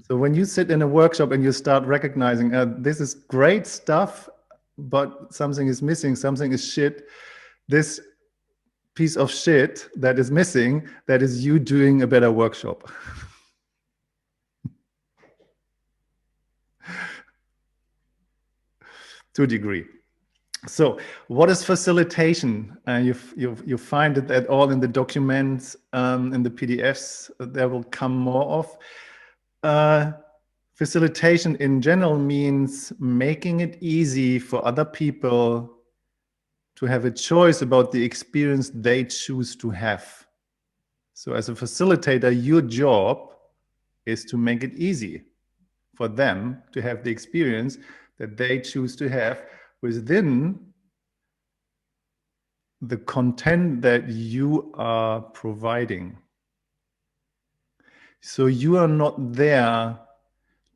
So when you sit in a workshop and you start recognizing this is great stuff, but something is missing, something is shit, this piece of shit that is missing, that is you doing a better workshop. To a degree. So what is facilitation? You find it at all in the documents, in the PDFs, there will come more of. Facilitation in general means making it easy for other people to have a choice about the experience they choose to have. So as a facilitator, your job is to make it easy for them to have the experience that they choose to have within the content that you are providing. So you are not there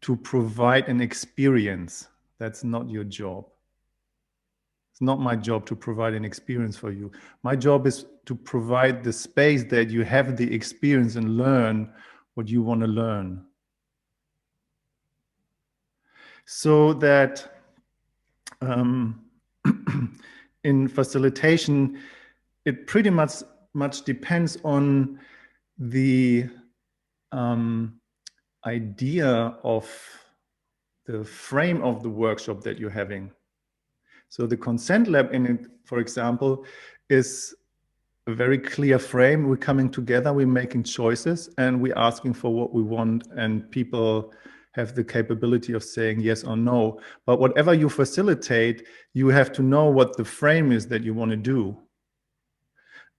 to provide an experience. That's not your job. It's not my job to provide an experience for you. My job is to provide the space that you have the experience and learn what you want to learn. So that in facilitation, it pretty much depends on the idea of the frame of the workshop that you're having. So the Consentlab in it, for example, is a very clear frame. We're coming together, we're making choices, and we're asking for what we want, and people have the capability of saying yes or no. But whatever you facilitate, you have to know what the frame is that you want to do.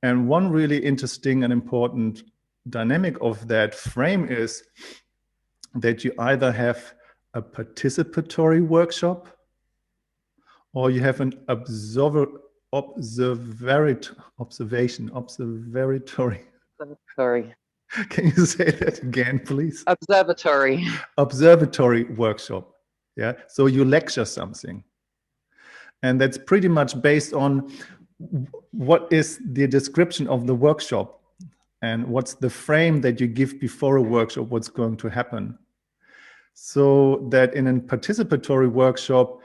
And one really interesting and important dynamic of that frame is that you either have a participatory workshop or you have an observatory. Sorry. Can you say that again, please? Observatory. Observatory workshop. Yeah. So you lecture something. And that's pretty much based on what is the description of the workshop and what's the frame that you give before a workshop, what's going to happen. So that in a participatory workshop,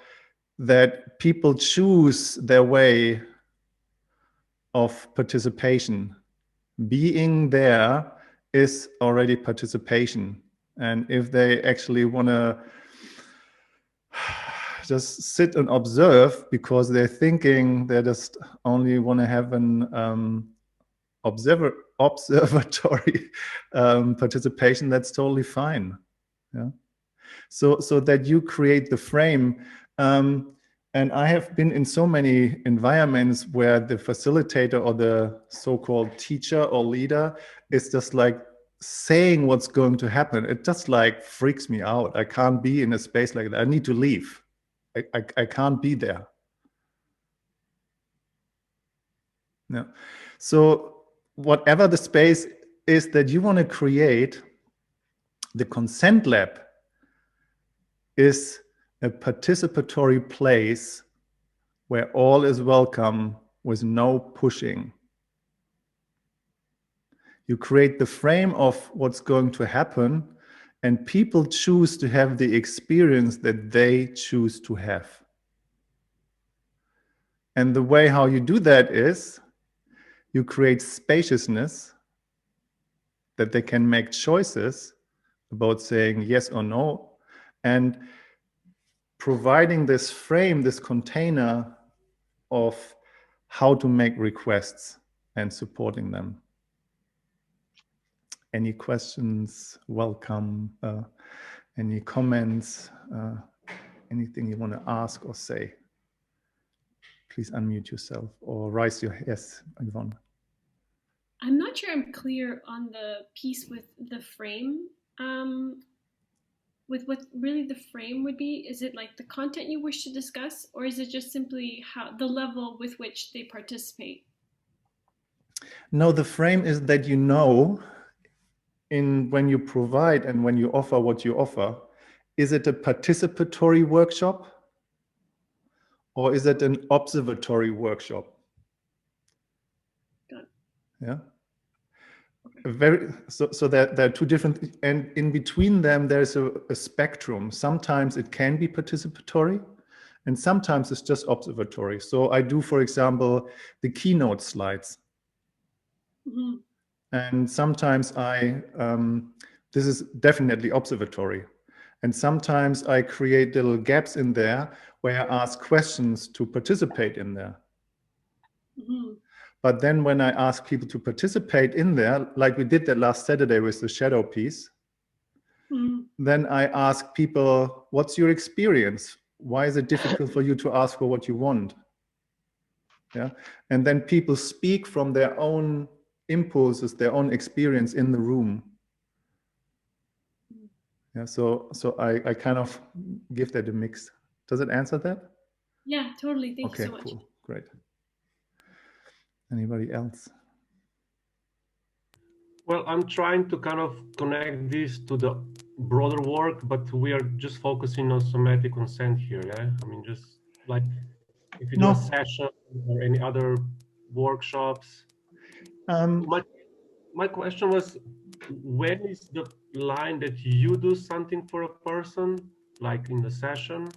that people choose their way of participation. Being there is already participation. And if they actually want to just sit and observe because they're thinking they just only want to have an observatory participation, that's totally fine. Yeah. So that you create the frame. And I have been in so many environments where the facilitator or the so-called teacher or leader is just like saying what's going to happen. It just like freaks me out. I can't be in a space like that. I need to leave. I can't be there. Yeah. So whatever the space is that you want to create, the Consentlab is a participatory place where all is welcome with no pushing. You create the frame of what's going to happen, and people choose to have the experience that they choose to have. And the way how you do that is you create spaciousness that they can make choices about saying yes or no, and providing this frame, this container of how to make requests and supporting them. Any questions? Welcome. Any comments? Anything you want to ask or say? Please unmute yourself or raise your yes, Yvonne. I'm not sure I'm clear on the piece with the frame. With what really the frame would be. Is it like the content you wish to discuss, or is it just simply how the level with which they participate? No, the frame is that you know when you provide and when you offer what you offer, is it a participatory workshop or is it an observatory workshop? Got it. Yeah. So there are two different, and in between them there's a spectrum. Sometimes it can be participatory and sometimes it's just observatory. So I do, for example, the keynote slides. Mm-hmm. And sometimes this is definitely observatory. And sometimes I create little gaps in there where I ask questions to participate in there. Mm-hmm. But then when I ask people to participate in there, like we did that last Saturday with the shadow piece, then I ask people, what's your experience? Why is it difficult for you to ask for what you want? Yeah. And then people speak from their own impulses, their own experience in the room. Yeah. So I kind of give that a mix. Does it answer that? Yeah, totally. Thank you so much. Okay, cool. Great. Anybody else? Well, I'm trying to kind of connect this to the broader work, but we are just focusing on somatic consent here. Yeah, I mean, just like if you do a session or any other workshops. My question was, when is the line that you do something for a person, like in the session,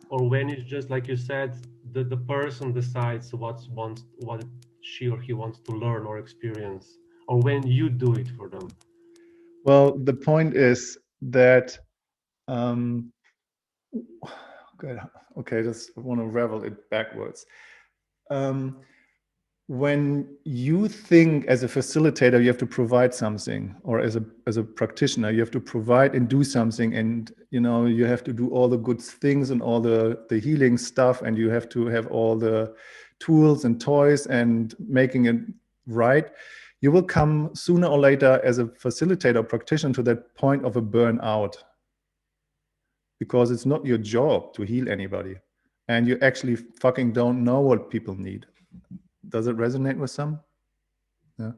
or when it's just like you said, the person decides what she or he wants to learn or experience, or when you do it for them? Well, the point is that okay, just want to revel it backwards. when you think as a facilitator you have to provide something, or as a practitioner you have to provide and do something, and you have to do all the good things and all the healing stuff, and you have to have all the tools and toys and making it right, you will come sooner or later as a facilitator practitioner to that point of a burnout, because it's not your job to heal anybody, and you actually fucking don't know what people need. Does it resonate with some? Yeah.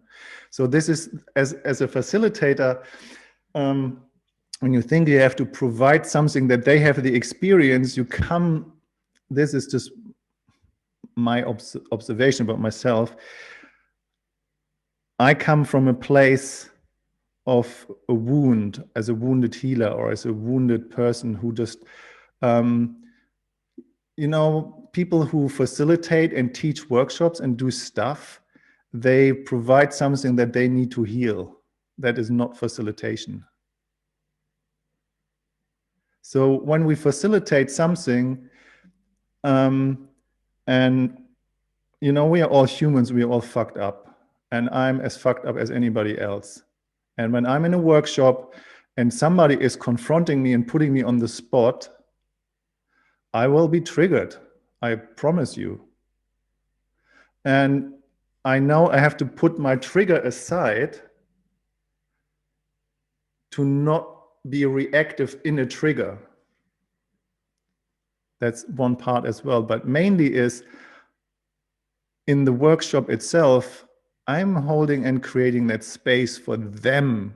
So this is, as a facilitator, when you think you have to provide something that they have the experience, you come, this is just my observation about myself. I come from a place of a wound, as a wounded healer, or as a wounded person who just, people who facilitate and teach workshops and do stuff, they provide something that they need to heal. That is not facilitation. So when we facilitate something, and we are all humans, we are all fucked up, and I'm as fucked up as anybody else. And when I'm in a workshop and somebody is confronting me and putting me on the spot, I will be triggered, I promise you. And I know I have to put my trigger aside to not be reactive in a trigger. That's one part as well. But mainly is in the workshop itself, I'm holding and creating that space for them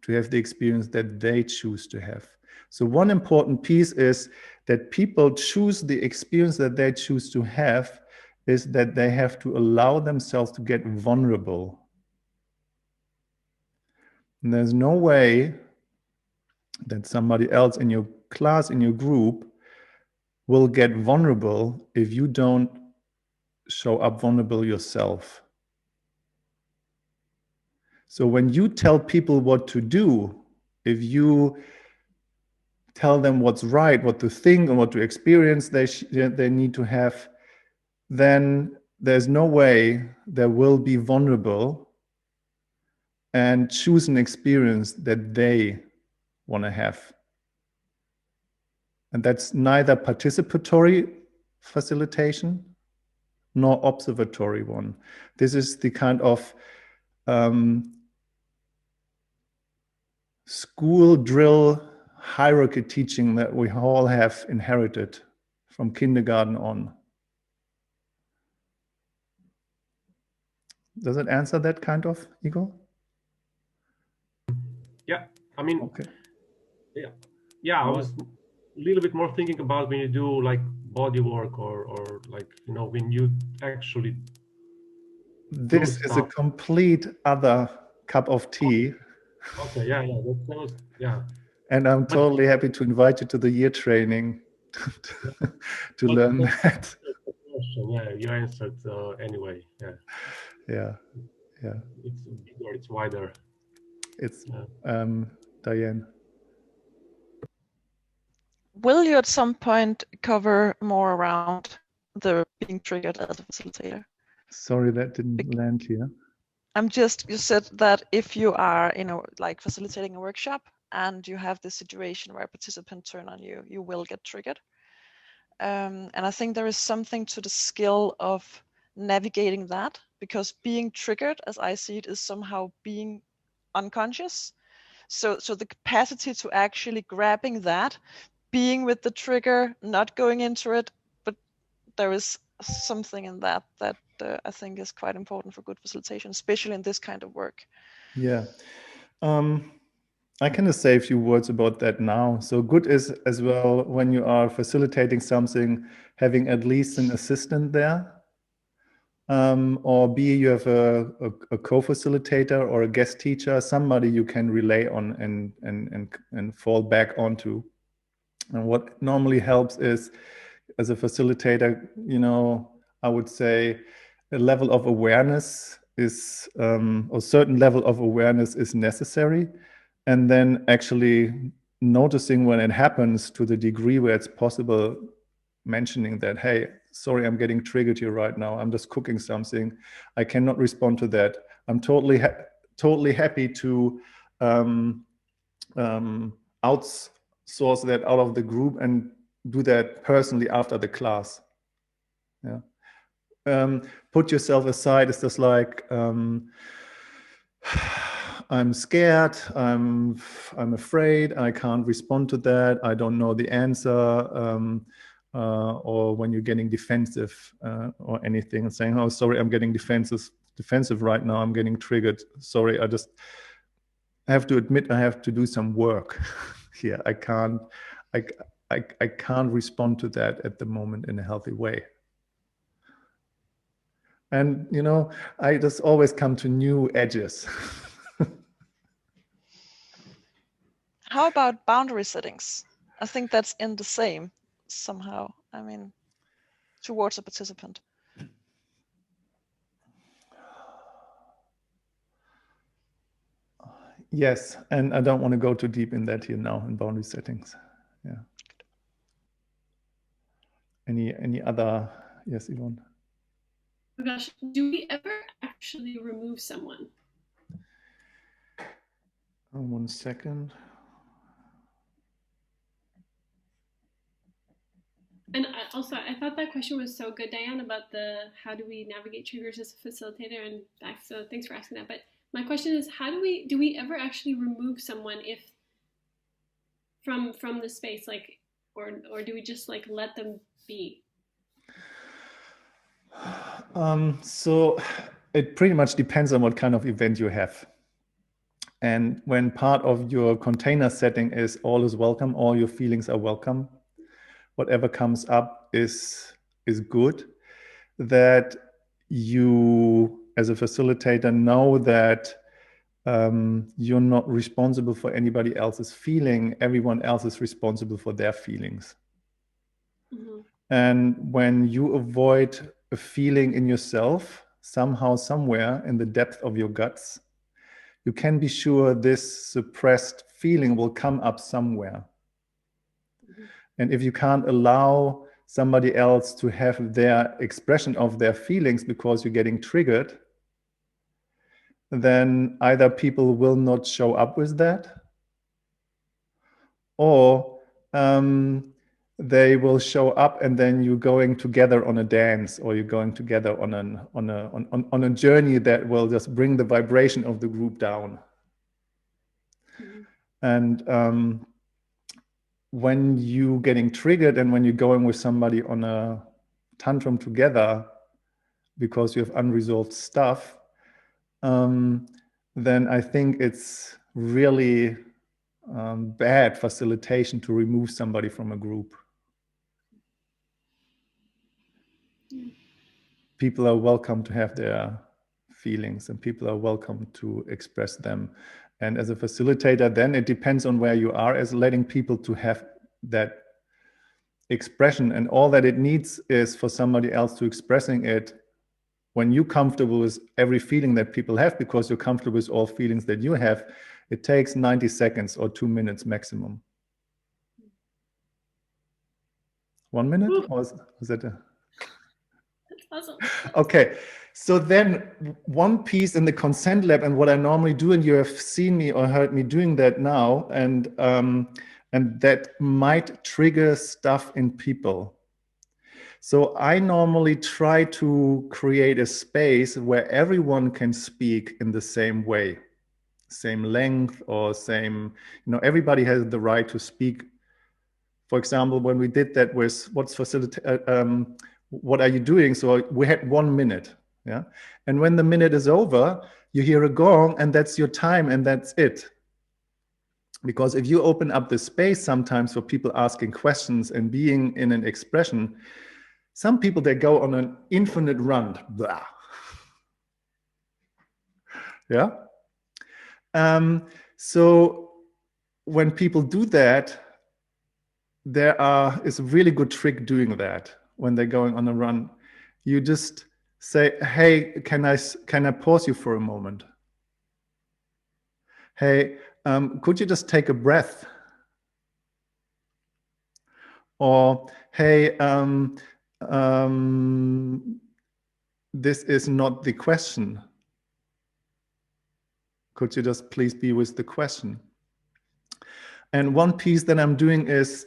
to have the experience that they choose to have. So one important piece is that people choose the experience that they choose to have, is that they have to allow themselves to get vulnerable. And there's no way that somebody else in your class, in your group, will get vulnerable if you don't show up vulnerable yourself. So when you tell people what to do, if you tell them what's right, what to think and what to experience they need to have, then there's no way they will be vulnerable and choose an experience that they want to have. And that's neither participatory facilitation nor observatory one. This is the kind of school drill hierarchy teaching that we all have inherited from kindergarten on. Does it answer that kind of, Igor? Yeah, I mean, okay. Yeah, I was a little bit more thinking about when you do like body work or like, when you actually This is a complete other cup of tea. Okay, yeah, that sounds, yeah. And I'm totally happy to invite you to the year training to learn that. Yeah, you answered anyway. Yeah. It's bigger, it's wider. It's Diane. Will you at some point cover more around the being triggered as a facilitator? Sorry, that didn't land here. You said that if you are, like facilitating a workshop and you have this situation where a participant turn on you, you will get triggered. And I think there is something to the skill of navigating that, because being triggered, as I see it, is somehow being unconscious. So the capacity to actually grabbing that, being with the trigger, not going into it, but there is something in that I think is quite important for good facilitation, especially in this kind of work. Yeah. I can just say a few words about that now. So good is as well, when you are facilitating something, having at least an assistant there. Or B, you have a co-facilitator or a guest teacher, somebody you can relay on and fall back onto. And what normally helps is, as a facilitator, I would say a level of awareness is, a certain level of awareness is necessary. And then actually noticing when it happens to the degree where it's possible mentioning that, hey, sorry, I'm getting triggered here right now. I'm just cooking something. I cannot respond to that. I'm totally happy to outsource that out of the group and do that personally after the class. Yeah. Put yourself aside. It's just like, I'm scared, I'm afraid, I can't respond to that, I don't know the answer, or when you're getting defensive or anything, and saying, oh, sorry, I'm getting defensive right now, I'm getting triggered, sorry, I have to admit I have to do some work here. I can't respond to that at the moment in a healthy way. And, you know, I just always come to new edges. How about boundary settings? I think that's in the same somehow. I mean, towards a participant. Yes, and I don't want to go too deep in that here now in boundary settings. Yeah. Any other? Yes, Yvonne. Oh gosh, do we ever actually remove someone? Oh, 1 second. And I thought that question was so good, Diane, about how do we navigate triggers as a facilitator, and so thanks for asking that. But my question is, do we ever actually remove someone if from the space, like, or do we just like let them be? So it pretty much depends on what kind of event you have. And when part of your container setting is all is welcome, all your feelings are welcome, whatever comes up is good, that you as a facilitator know that you're not responsible for anybody else's feeling, everyone else is responsible for their feelings. Mm-hmm. And when you avoid a feeling in yourself, somehow, somewhere in the depth of your guts, you can be sure this suppressed feeling will come up somewhere. Mm-hmm. And if you can't allow somebody else to have their expression of their feelings because you're getting triggered, then either people will not show up with that, or they will show up and then you're going together on a dance, or you're going together on a journey that will just bring the vibration of the group down. Mm-hmm. And when you're getting triggered and when you're going with somebody on a tantrum together because you have unresolved stuff, then I think it's really bad facilitation to remove somebody from a group. People are welcome to have their feelings and people are welcome to express them. And as a facilitator, then it depends on where you are as letting people to have that expression, and all that it needs is for somebody else to expressing it when you're comfortable with every feeling that people have, because you're comfortable with all feelings that you have. It takes 90 seconds or 2 minutes maximum. 1 minute? Ooh. Or was that a... That's awesome. Okay, so then one piece in the Consentlab, and what I normally do, and you have seen me or heard me doing that now, and that might trigger stuff in people. So I normally try to create a space where everyone can speak in the same way, same length or same, you know, everybody has the right to speak. For example, when we did that with what are you doing? So we had 1 minute, yeah? And when the minute is over, you hear a gong and that's your time and that's it. Because if you open up the space sometimes for people asking questions and being in an expression, some people, they go on an infinite run. Blah. Yeah. So when people do that, is a really good trick doing that. When they're going on a run, you just say, hey, can I pause you for a moment? Hey, could you just take a breath? or hey, this is not the question. Could you just please be with the question? And one piece that I'm doing is,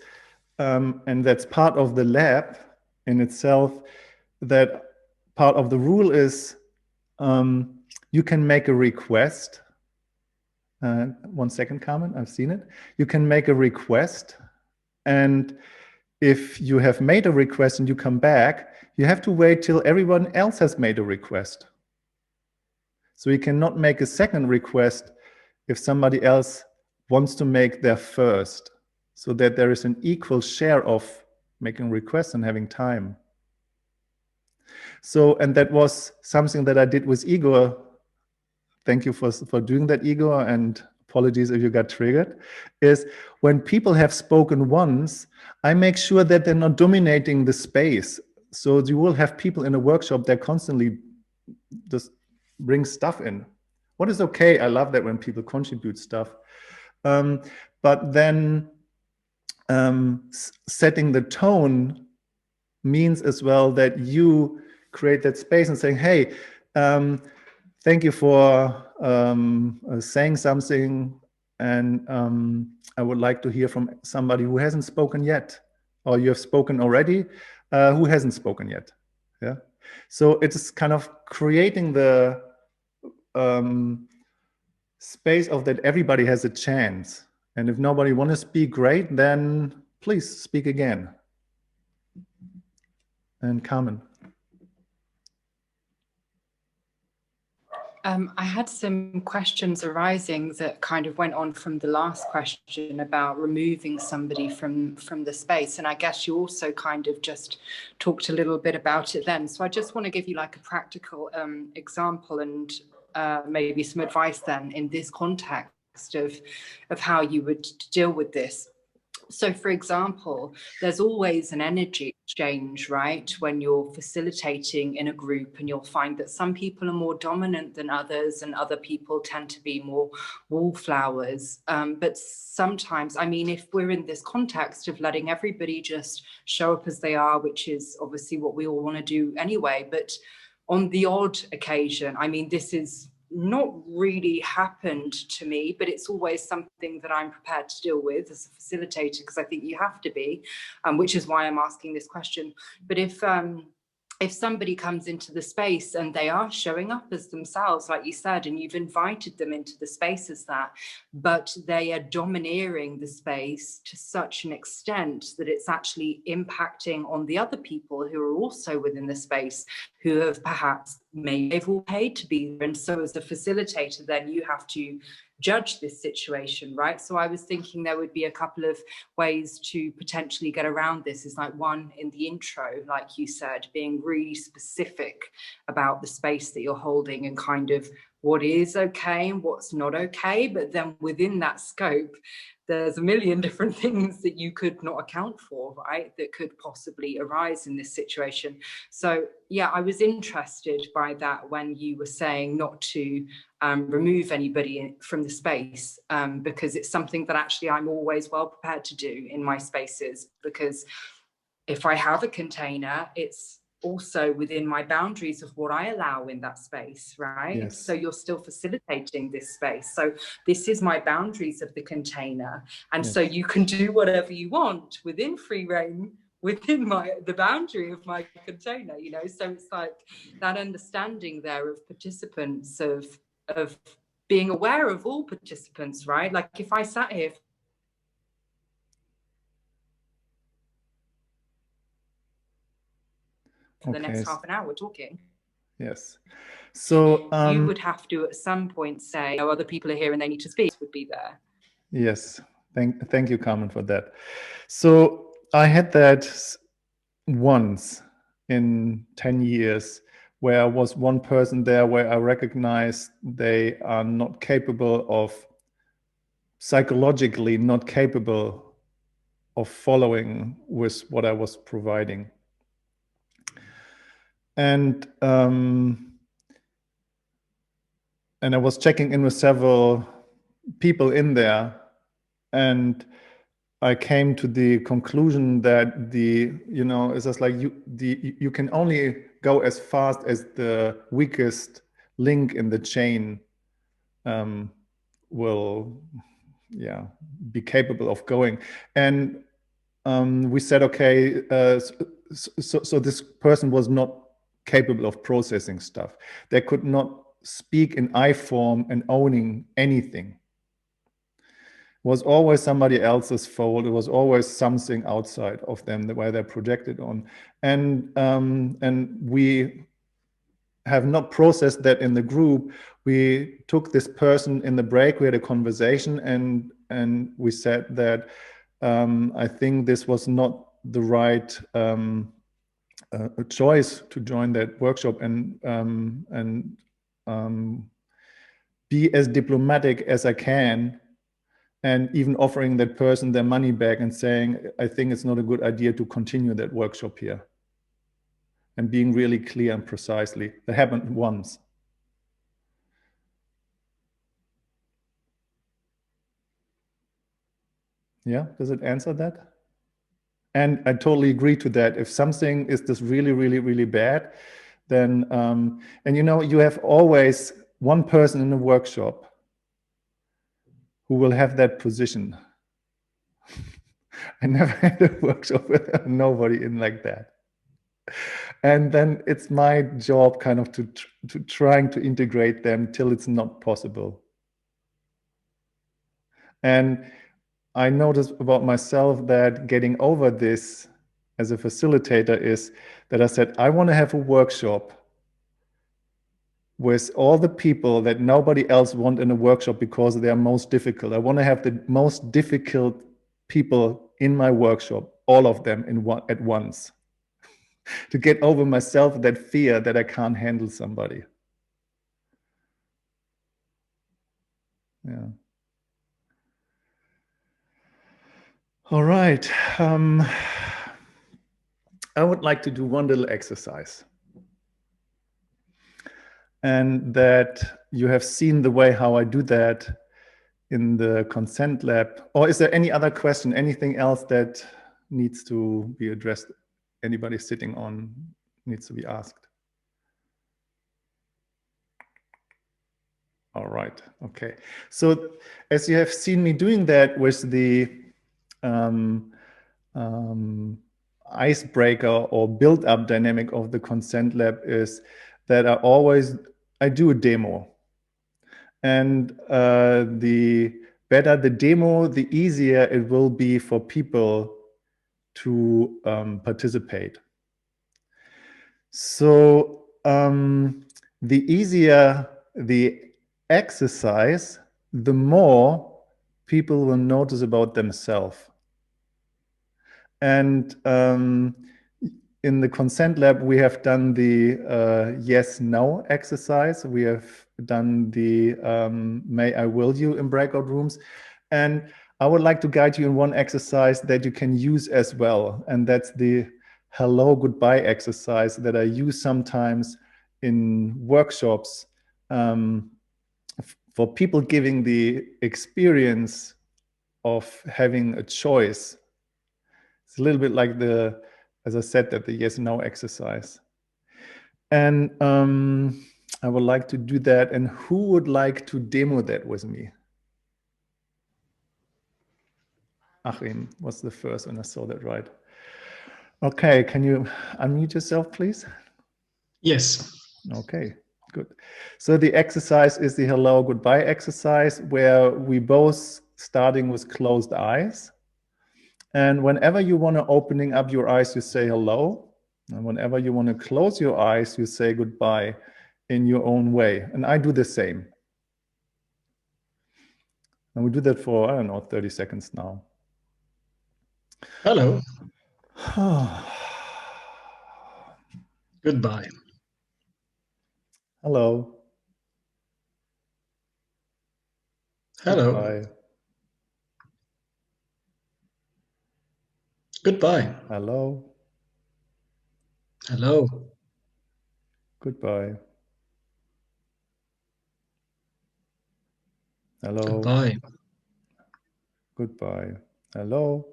and that's part of the lab in itself, that part of the rule is you can make a request. 1 second, Carmen, I've seen it. You can make a request, and if you have made a request and you come back, you have to wait till everyone else has made a request. So you cannot make a second request if somebody else wants to make their first, so that there is an equal share of making requests and having time. So, and that was something that I did with Igor. Thank you for doing that, Igor, and apologies if you got triggered, is when people have spoken once, I make sure that they're not dominating the space. So you will have people in a workshop that constantly just bring stuff in. What is okay? I love that when people contribute stuff. But then setting the tone means as well that you create that space and saying, hey, thank you for saying something, and I would like to hear from somebody who hasn't spoken yet, or you have spoken already, who hasn't spoken yet. Yeah. So it's kind of creating the space of that everybody has a chance. And if nobody wants to speak, great, then please speak again. And Carmen. I had some questions arising that kind of went on from the last question about removing somebody from the space. And I guess you also kind of just talked a little bit about it then. So I just want to give you like a practical example and maybe some advice then in this context of how you would deal with this. So, for example, there's always an energy exchange, right? When you're facilitating in a group, and you'll find that some people are more dominant than others, and other people tend to be more wallflowers. But sometimes, I mean, if we're in this context of letting everybody just show up as they are, which is obviously what we all want to do anyway, but on the odd occasion, I mean, this is not really happened to me, but it's always something that I'm prepared to deal with as a facilitator, because I think you have to be, which is why I'm asking this question. But if somebody comes into the space and they are showing up as themselves, like you said, and you've invited them into the space as that, but they are domineering the space to such an extent that it's actually impacting on the other people who are also within the space, who have perhaps maybe they've all paid to be there. And so as a facilitator, then you have to judge this situation, right? So I was thinking there would be a couple of ways to potentially get around this. Is like one, in the intro, like you said, being really specific about the space that you're holding and kind of what is okay and what's not okay. But then within that scope, there's a million different things that you could not account for, right? That could possibly arise in this situation. So yeah, I was interested by that when you were saying not to remove anybody from the space, because it's something that actually I'm always well prepared to do in my spaces, because if I have a container, it's also within my boundaries of what I allow in that space, right? Yes. So you're still facilitating this space. So this is my boundaries of the container. And Yes. so you can do whatever you want within free reign, within the boundary of my container, you know? So it's like that understanding there of participants, of being aware of all participants, right? Like if I sat here for the next half an hour talking. Yes. So you would have to at some point say, oh, other people are here and they need to speak, would be there. Yes. Thank you, Carmen, for that. So I had that once in 10 years where was one person there where I recognized they are not capable of, psychologically not capable of following with what I was providing. And I was checking in with several people in there, and I came to the conclusion that it's just like you can only go as fast as the weakest link in the chain will be capable of going. And we said, okay, so this person was not capable of processing stuff. They could not speak in I form and owning anything. It was always somebody else's fault. It was always something outside of them where they're projected on. And we have not processed that in the group. We took this person in the break, we had a conversation, and we said that I think this was not the right choice to join that workshop, and be as diplomatic as I can, and even offering that person their money back and saying, I think it's not a good idea to continue that workshop here. And being really clear and precisely. That happened once. Yeah, does it answer that? And I totally agree to that. If something is just really, really, really bad, then, and you have always one person in the workshop who will have that position. I never had a workshop with nobody in like that. And then it's my job kind of to trying to integrate them till it's not possible. And I noticed about myself that getting over this as a facilitator is that I said, I want to have a workshop with all the people that nobody else wants in a workshop because they are most difficult. I want to have the most difficult people in my workshop, all of them at once, to get over myself, that fear that I can't handle somebody. Yeah. All right. I would like to do one little exercise. And that you have seen the way how I do that in the Consent Lab. Or is there any other question, anything else that needs to be addressed? Anybody sitting on needs to be asked. All right, okay. So as you have seen me doing that with the icebreaker or build-up dynamic of the Consent Lab is that I do a demo. And the better the demo, the easier it will be for people to participate. So the easier the exercise, the more people will notice about themselves. And in the Consent Lab, we have done the yes-no exercise. We have done the may I will you in breakout rooms. And I would like to guide you in one exercise that you can use as well. And that's the hello, goodbye exercise that I use sometimes in workshops for people giving the experience of having a choice. It's a little bit like as I said, that the yes-no exercise. And I would like to do that. And who would like to demo that with me? Achim was the first, and I saw that right. Okay, can you unmute yourself, please? Yes. Okay, good. So the exercise is the hello, goodbye exercise, where we both starting with closed eyes. And whenever you want to opening up your eyes, you say hello. And whenever you want to close your eyes, you say goodbye in your own way. And I do the same. And we do that for, I don't know, 30 seconds now. Hello. Goodbye. Hello. Hello. Goodbye. Goodbye. Hello. Hello. Goodbye. Hello. Goodbye. Goodbye. Hello.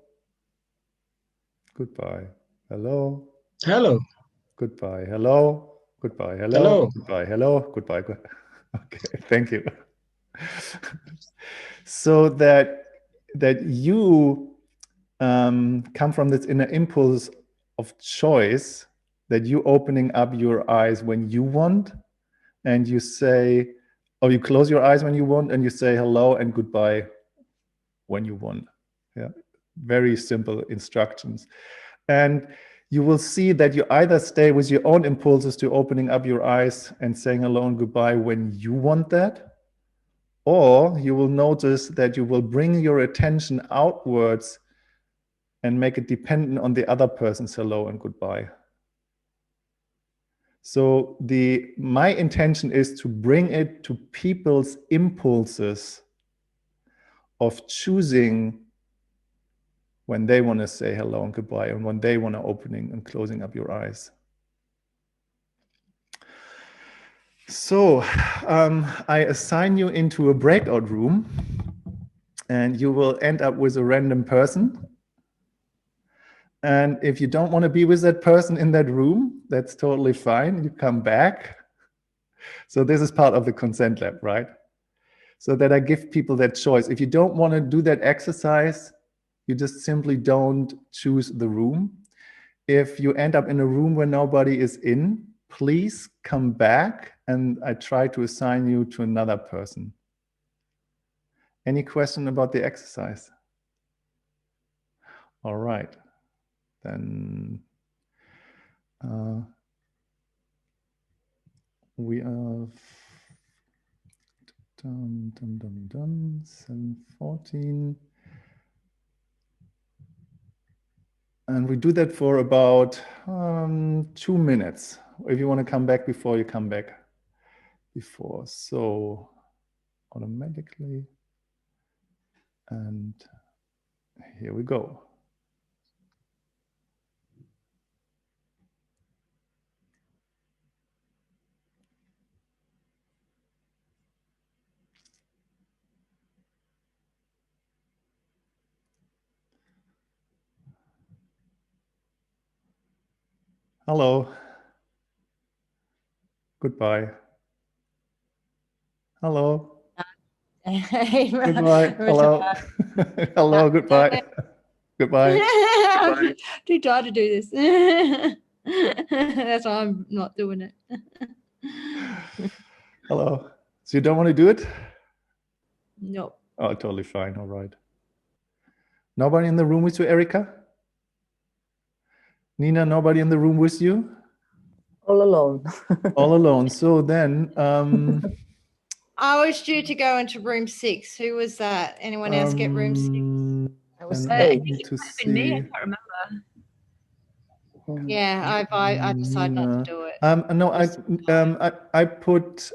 Goodbye. Hello. Hello. Goodbye. Hello. Goodbye. Hello. Hello. Goodbye. Hello. Goodbye. Okay. Thank you. So that you come from this inner impulse of choice, that you opening up your eyes when you want, and you say, or you close your eyes when you want, and you say hello and goodbye when you want. Yeah, very simple instructions. And you will see that you either stay with your own impulses to opening up your eyes and saying hello and goodbye when you want that, or you will notice that you will bring your attention outwards and make it dependent on the other person's hello and goodbye. So my intention is to bring it to people's impulses of choosing when they want to say hello and goodbye and when they want to opening and closing up your eyes. So I assign you into a breakout room, and you will end up with a random person. And if you don't want to be with that person in that room, that's totally fine. You come back. So this is part of the consent lab, right? So that I give people that choice. If you don't want to do that exercise, you just simply don't choose the room. If you end up in a room where nobody is in, please come back and I try to assign you to another person. Any question about the exercise? All right, then we have done 7:14. And we do that for about 2 minutes. If you want to come back before, you come back before. So automatically, and here we go. Hello. Goodbye. Hello. Goodbye. Hello. Hello. Goodbye. Goodbye. I'm too tired to do this. That's why I'm not doing it. Hello. So you don't want to do it? No. Oh, totally fine. All right. Nobody in the room with you, Erica? Nina, nobody in the room with you? All alone. All alone. So then, I was due to go into room 6. Who was that? Anyone else get room 6? I was and I I think need it to might have been me. I see. can't remember. Yeah, I decided not to do it. No, I put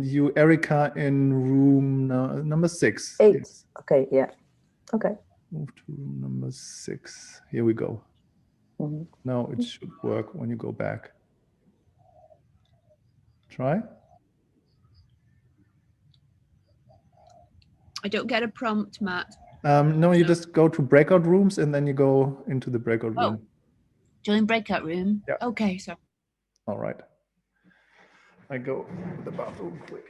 you, Erica, in room number 6. 8. Yes. Okay, yeah. Okay. Move to room number 6. Here we go. Mm-hmm. Now it should work when you go back. Try. I don't get a prompt, Matt. No, you just go to breakout rooms and then you go into the breakout room. Oh, join breakout room. Yeah. Okay, so. All right. I go to the bathroom quick.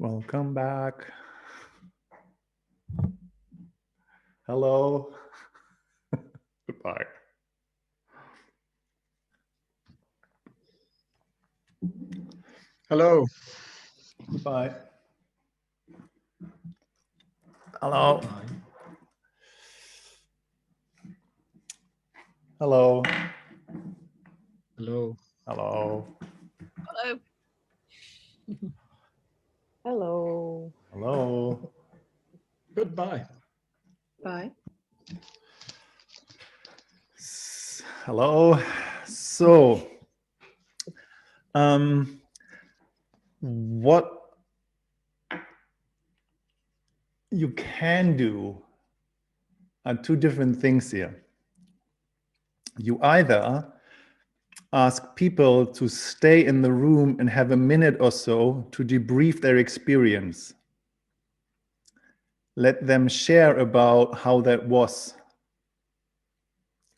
Welcome back. Hello. Goodbye. Hello. Goodbye. Hello. Hello. Hello. Hello. Hello. Hello. Hello. Goodbye. Bye. Hello. So, what you can do are two different things here. You either ask people to stay in the room and have a minute or so to debrief their experience. Let them share about how that was.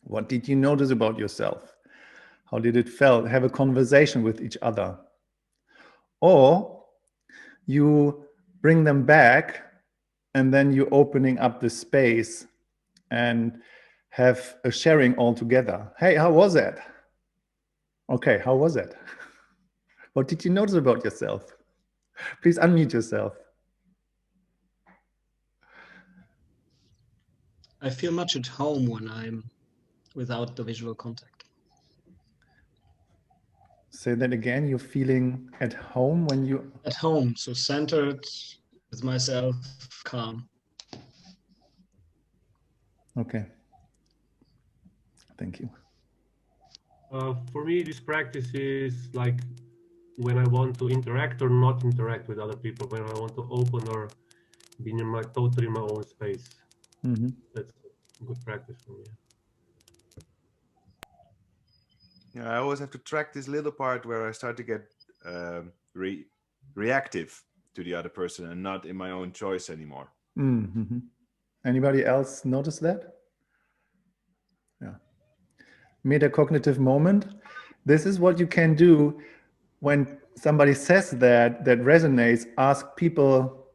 What did you notice about yourself? How did it feel? Have a conversation with each other. Or you bring them back and then you're opening up the space and have a sharing all together. Hey, how was it? Okay, how was it? What did you notice about yourself? Please unmute yourself. I feel much at home when I'm without the visual contact. Say that again. You're feeling at home when you... At home, so centered with myself, calm. Okay. Thank you. For me, this practice is like when I want to interact or not interact with other people, when I want to open or be in my totally in my own space. Mm-hmm. That's a good practice for me. Yeah, I always have to track this little part where I start to get reactive to the other person and not in my own choice anymore. Mm-hmm. Anybody else notice that? Yeah. Metacognitive moment. This is what you can do when somebody says that resonates. Ask people,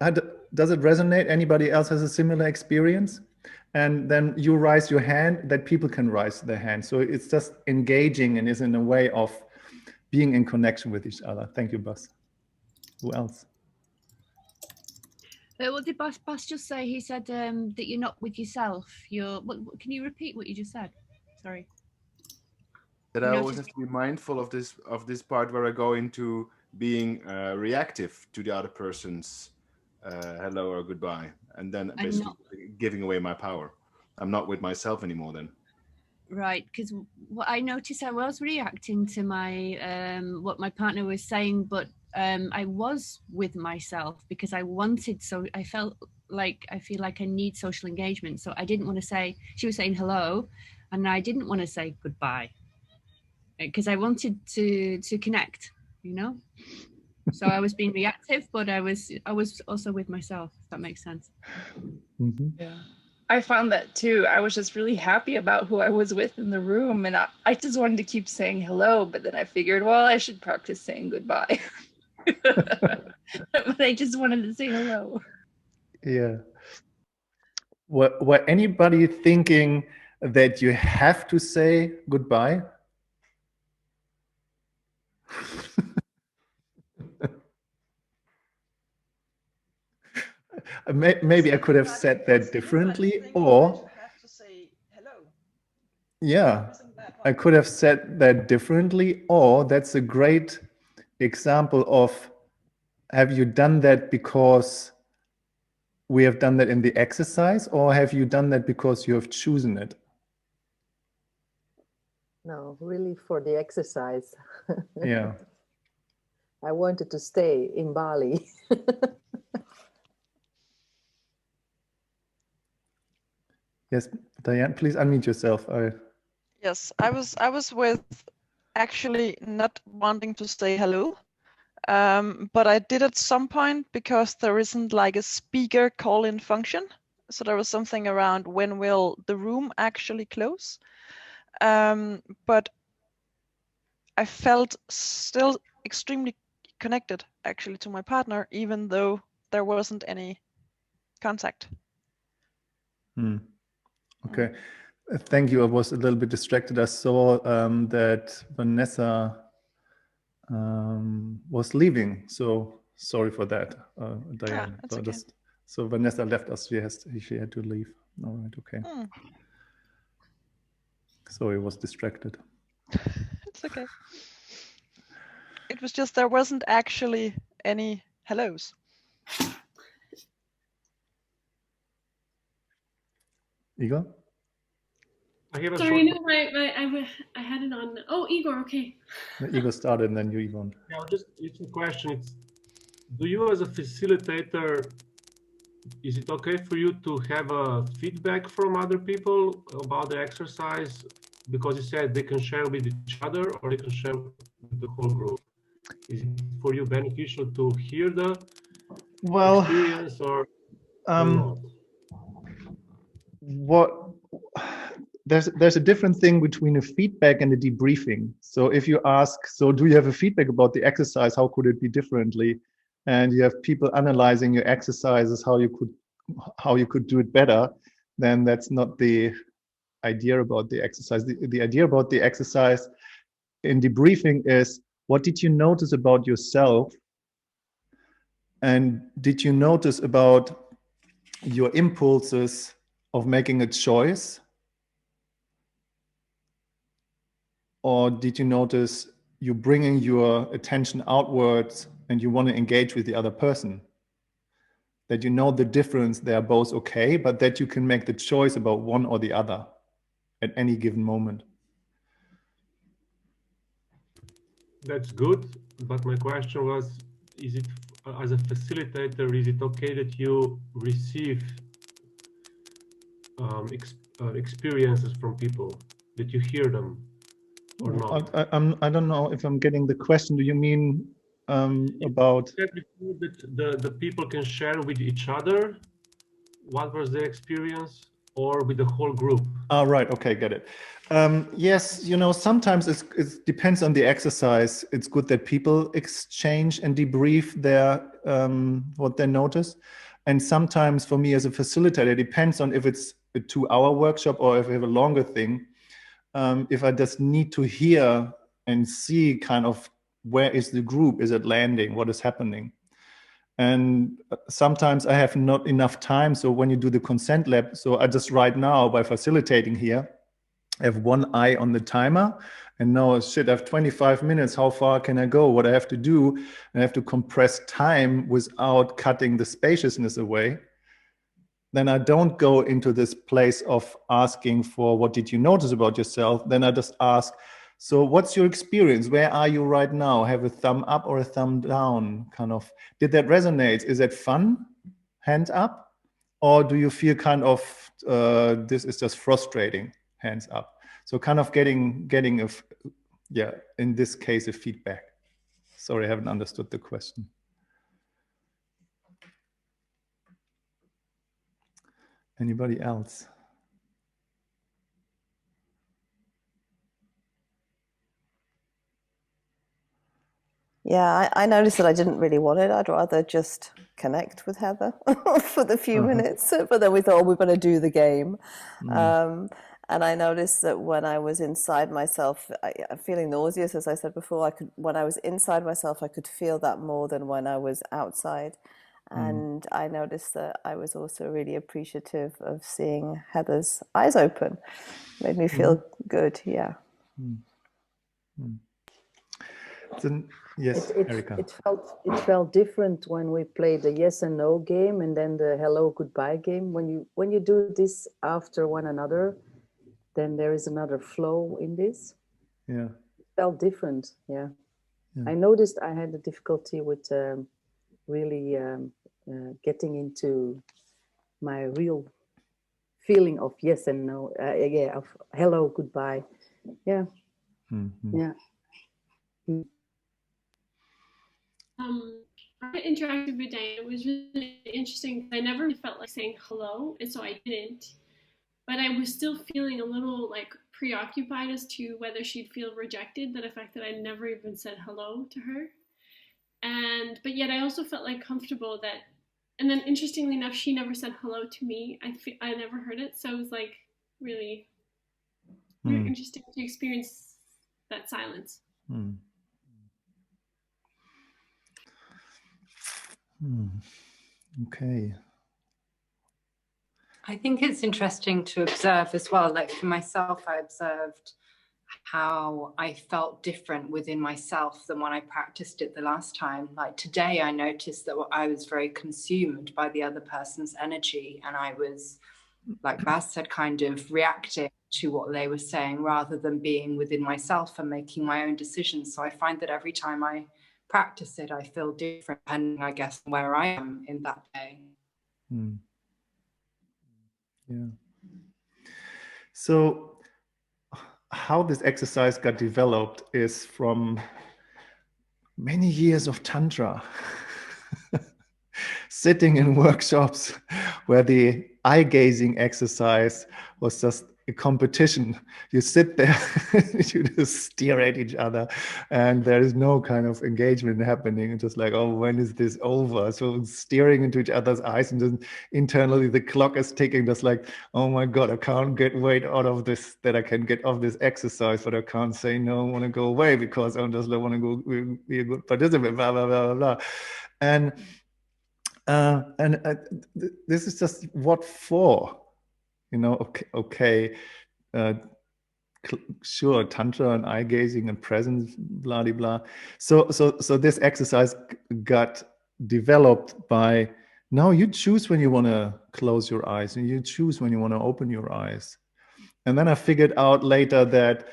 does it resonate? Anybody else has a similar experience? And then you raise your hand, that people can raise their hand. So it's just engaging and is in a way of being in connection with each other. Thank you, Bas. Who else? What did Bas just say? He said that you're not with yourself. Can you repeat what you just said? Sorry. That I always have to be mindful of this part where I go into being reactive to the other person's hello or goodbye, and then basically giving away my power. I'm not with myself anymore then. Right, because what I noticed, I was reacting to my what my partner was saying, but I was with myself because I wanted, so I feel like I need social engagement. So I didn't want to say, she was saying hello, and I didn't want to say goodbye because I wanted to connect, you know. So I was being reactive, but I was also with myself, if that makes sense. Mm-hmm. Yeah. I found that too. I was just really happy about who I was with in the room, and I just wanted to keep saying hello, but then I figured, well, I should practice saying goodbye. But I just wanted to say hello. Yeah. Were anybody thinking that you have to say goodbye? Maybe I could have said that differently, or yeah, I could have said that differently, or that's a great example of, have you done that because we have done that in the exercise, or have you done that because you have chosen it? No, really for the exercise. Yeah. I wanted to stay in Bali. Yes, Diane, please unmute yourself. Yes, I was with actually not wanting to say hello, but I did at some point because there isn't like a speaker call-in function. So there was something around when will the room actually close. But I felt still extremely connected actually to my partner, even though there wasn't any contact. Okay. Thank you. I was a little bit distracted. I saw that Vanessa was leaving. So sorry for that, Diane. That's okay. So Vanessa left us. She had to leave. All right. Okay. Sorry, I was distracted. It's okay. It was just there wasn't actually any hellos. Igor? Sorry, no, I had it on. Oh, Igor, okay. Igor started and then you, Yvonne. Yeah, it's a question. Do you as a facilitator, is it okay for you to have a feedback from other people about the exercise? Because you said they can share with each other or they can share with the whole group. Is it for you beneficial to hear the experience or not? There's a different thing between a feedback and a debriefing. So if you ask, so do you have a feedback about the exercise? How could it be differently? And you have people analyzing your exercises, how you could do it better, then that's not the idea about the exercise. The idea about the exercise in debriefing is, what did you notice about yourself? And did you notice about your impulses of making a choice? Or did you notice you bringing your attention outwards and you want to engage with the other person? That you know the difference, they are both okay, but that you can make the choice about one or the other at any given moment. That's good, but my question was, is it, as a facilitator, is it okay that you receive experiences from people, that you hear them or not? I don't know if I'm getting the question. Do you mean about... That the people can share with each other what was their experience, or with the whole group? Oh, right. Okay, get it. Yes, sometimes it depends on the exercise. It's good that people exchange and debrief what they notice. And sometimes for me as a facilitator, it depends on if it's a 2-hour workshop or if I have a longer thing. If I just need to hear and see kind of where is the group, is it landing, what is happening? And sometimes I have not enough time. So when you do the consent lab, so I just right now by facilitating here, I have one eye on the timer and now, shit, I have 25 minutes. How far can I go? What I have to do? And I have to compress time without cutting the spaciousness away. Then I don't go into this place of asking for what did you notice about yourself? Then I just ask, so what's your experience? Where are you right now? Have a thumb up or a thumb down? Kind of, did that resonate? Is that fun? Hand up? Or do you feel kind of, this is just frustrating? Hands up. So kind of getting in this case, a feedback. Sorry, I haven't understood the question. Anybody else? Yeah, I noticed that I didn't really want it. I'd rather just connect with Heather for the few minutes, but then we thought, we're going to do the game. And I noticed that when I was inside myself, I'm feeling nauseous, as I said before, when I was inside myself, I could feel that more than when I was outside. And I noticed that I was also really appreciative of seeing Heather's eyes open. Made me feel good, yeah. Yes, Erika. It felt different when we played the yes and no game and then the hello goodbye game. When you do this after one another, then there is another flow in this. Yeah. It felt different. Yeah. I noticed I had a difficulty with really getting into my real feeling of yes and no. Of hello goodbye. Yeah. Yeah. I interacted with Diane. It was really interesting. I never felt like saying hello, and so I didn't. But I was still feeling a little like preoccupied as to whether she'd feel rejected, the fact that I never even said hello to her. but yet I also felt like comfortable that, and then interestingly enough, she never said hello to me. I never heard it, so it was like really interesting to experience that silence. Okay. I think it's interesting to observe as well. Like for myself, I observed how I felt different within myself than when I practiced it the last time. Like today, I noticed that I was very consumed by the other person's energy, and I was, like Bas said, kind of reacting to what they were saying rather than being within myself and making my own decisions. So I find that every time I practice it, I feel different, depending, I guess, where I am in that day. Yeah. So how this exercise got developed is from many years of Tantra. Sitting in workshops where the eye gazing exercise was just a competition. You sit there, you just stare at each other, and there is no kind of engagement happening. It's just like, oh, when is this over? So staring into each other's eyes, and then internally the clock is ticking, just like, oh my God, I can't get weight out of this, that I can get off this exercise, but I can't say no, I want to go away because I just want to go be a good participant, blah, blah, blah, blah, blah. And this is just what for, you know, okay, sure, Tantra and eye gazing and presence, blah, blah, blah. So this exercise got developed by, now you choose when you want to close your eyes and you choose when you want to open your eyes. And then I figured out later that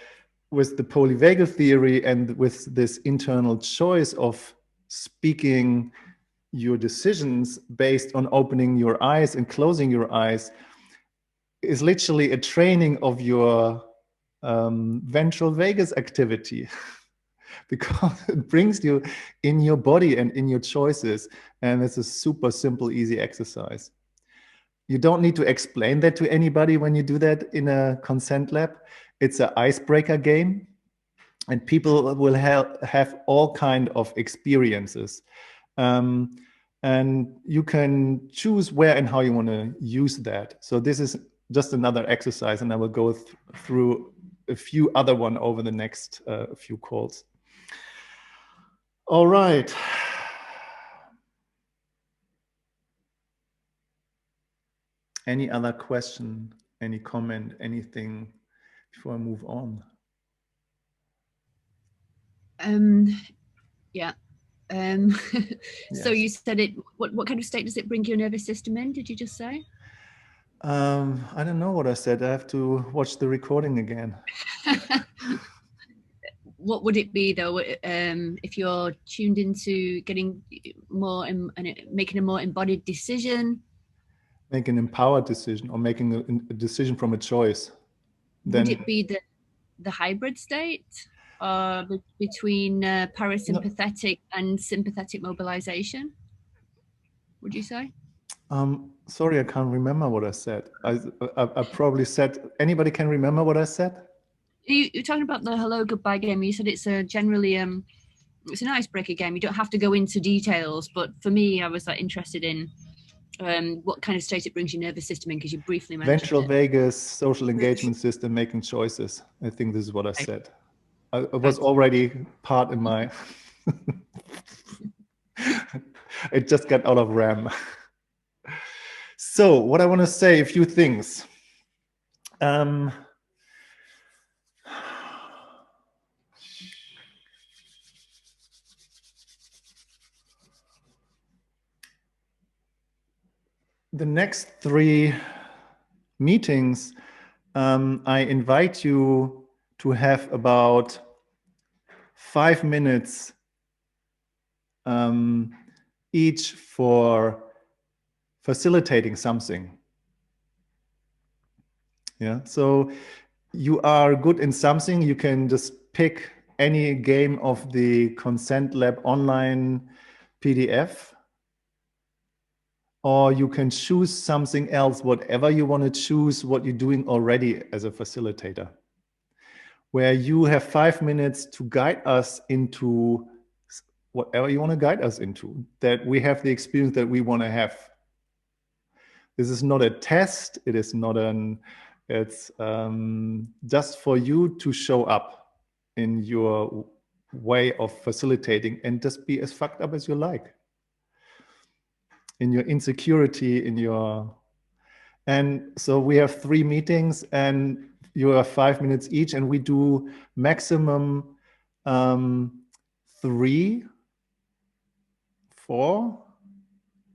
with the polyvagal theory and with this internal choice of speaking your decisions based on opening your eyes and closing your eyes is literally a training of your ventral vagus activity because it brings you in your body and in your choices, and it's a super simple, easy exercise. You don't need to explain that to anybody when you do that in a consent lab. It's an icebreaker game, and people will have all kind of experiences. And you can choose where and how you want to use that. So this is just another exercise, and I will go through a few other one over the next few calls. All right. Any other question, any comment, anything before I move on? Yeah. So you said it, what kind of state does it bring your nervous system in, did you just say? I don't know what I said. I have to watch the recording again. What would it be though, if you're tuned into getting more and making a more embodied decision? Make an empowered decision, or making a decision from a choice. Would it be the hybrid state between parasympathetic and sympathetic mobilization? Would you say? Sorry, I can't remember what I said. I probably said, anybody can remember what I said? You're talking about the hello goodbye game. You said it's generally it's an icebreaker game. You don't have to go into details, but for me, I was interested in what kind of state it brings your nervous system in, because you briefly mentioned Ventral vagus, social engagement system, making choices. I think this is what I said. It was already part in my. It just got out of RAM. So what I want to say, a few things. The next 3 meetings, I invite you to have about 5 minutes each for facilitating something. Yeah, so you are good in something, you can just pick any game of the Consentlab Online PDF, or you can choose something else, whatever you want to choose, what you're doing already as a facilitator, where you have 5 minutes to guide us into whatever you want to guide us into, that we have the experience that we want to have. This is not a test. It is not it's just for you to show up in your way of facilitating and just be as fucked up as you like. In your insecurity, and so we have 3 meetings and you have 5 minutes each, and we do maximum 3, 4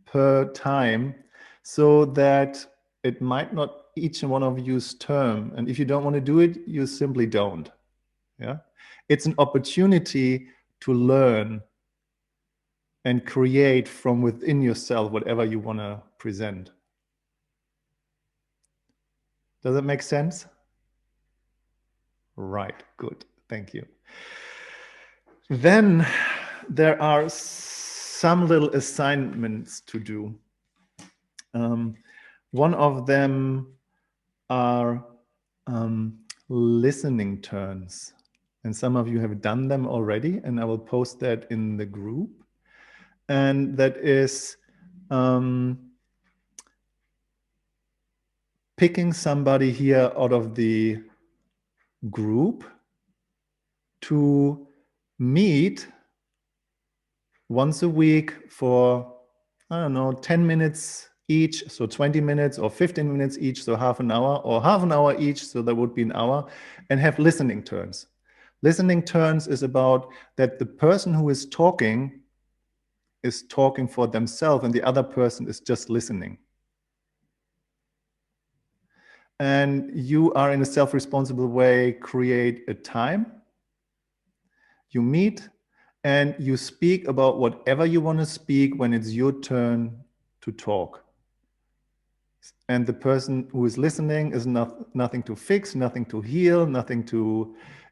per time, so that it might not each one of you's term. And if you don't want to do it, you simply don't. Yeah, it's an opportunity to learn and create from within yourself whatever you want to present. Does that make sense? Right, good, thank you. Then there are some little assignments to do. One of them are listening turns. And some of you have done them already, and I will post that in the group. And that is picking somebody here out of the group to meet once a week for, I don't know, 10 minutes each, so 20 minutes, or 15 minutes each, so half an hour, or half an hour each, so that would be an hour, and have listening turns. Listening turns is about that the person who is talking for themselves and the other person is just listening. And you are, in a self-responsible way, create a time. You meet and you speak about whatever you want to speak when it's your turn to talk. And the person who is listening is nothing to fix, nothing to heal,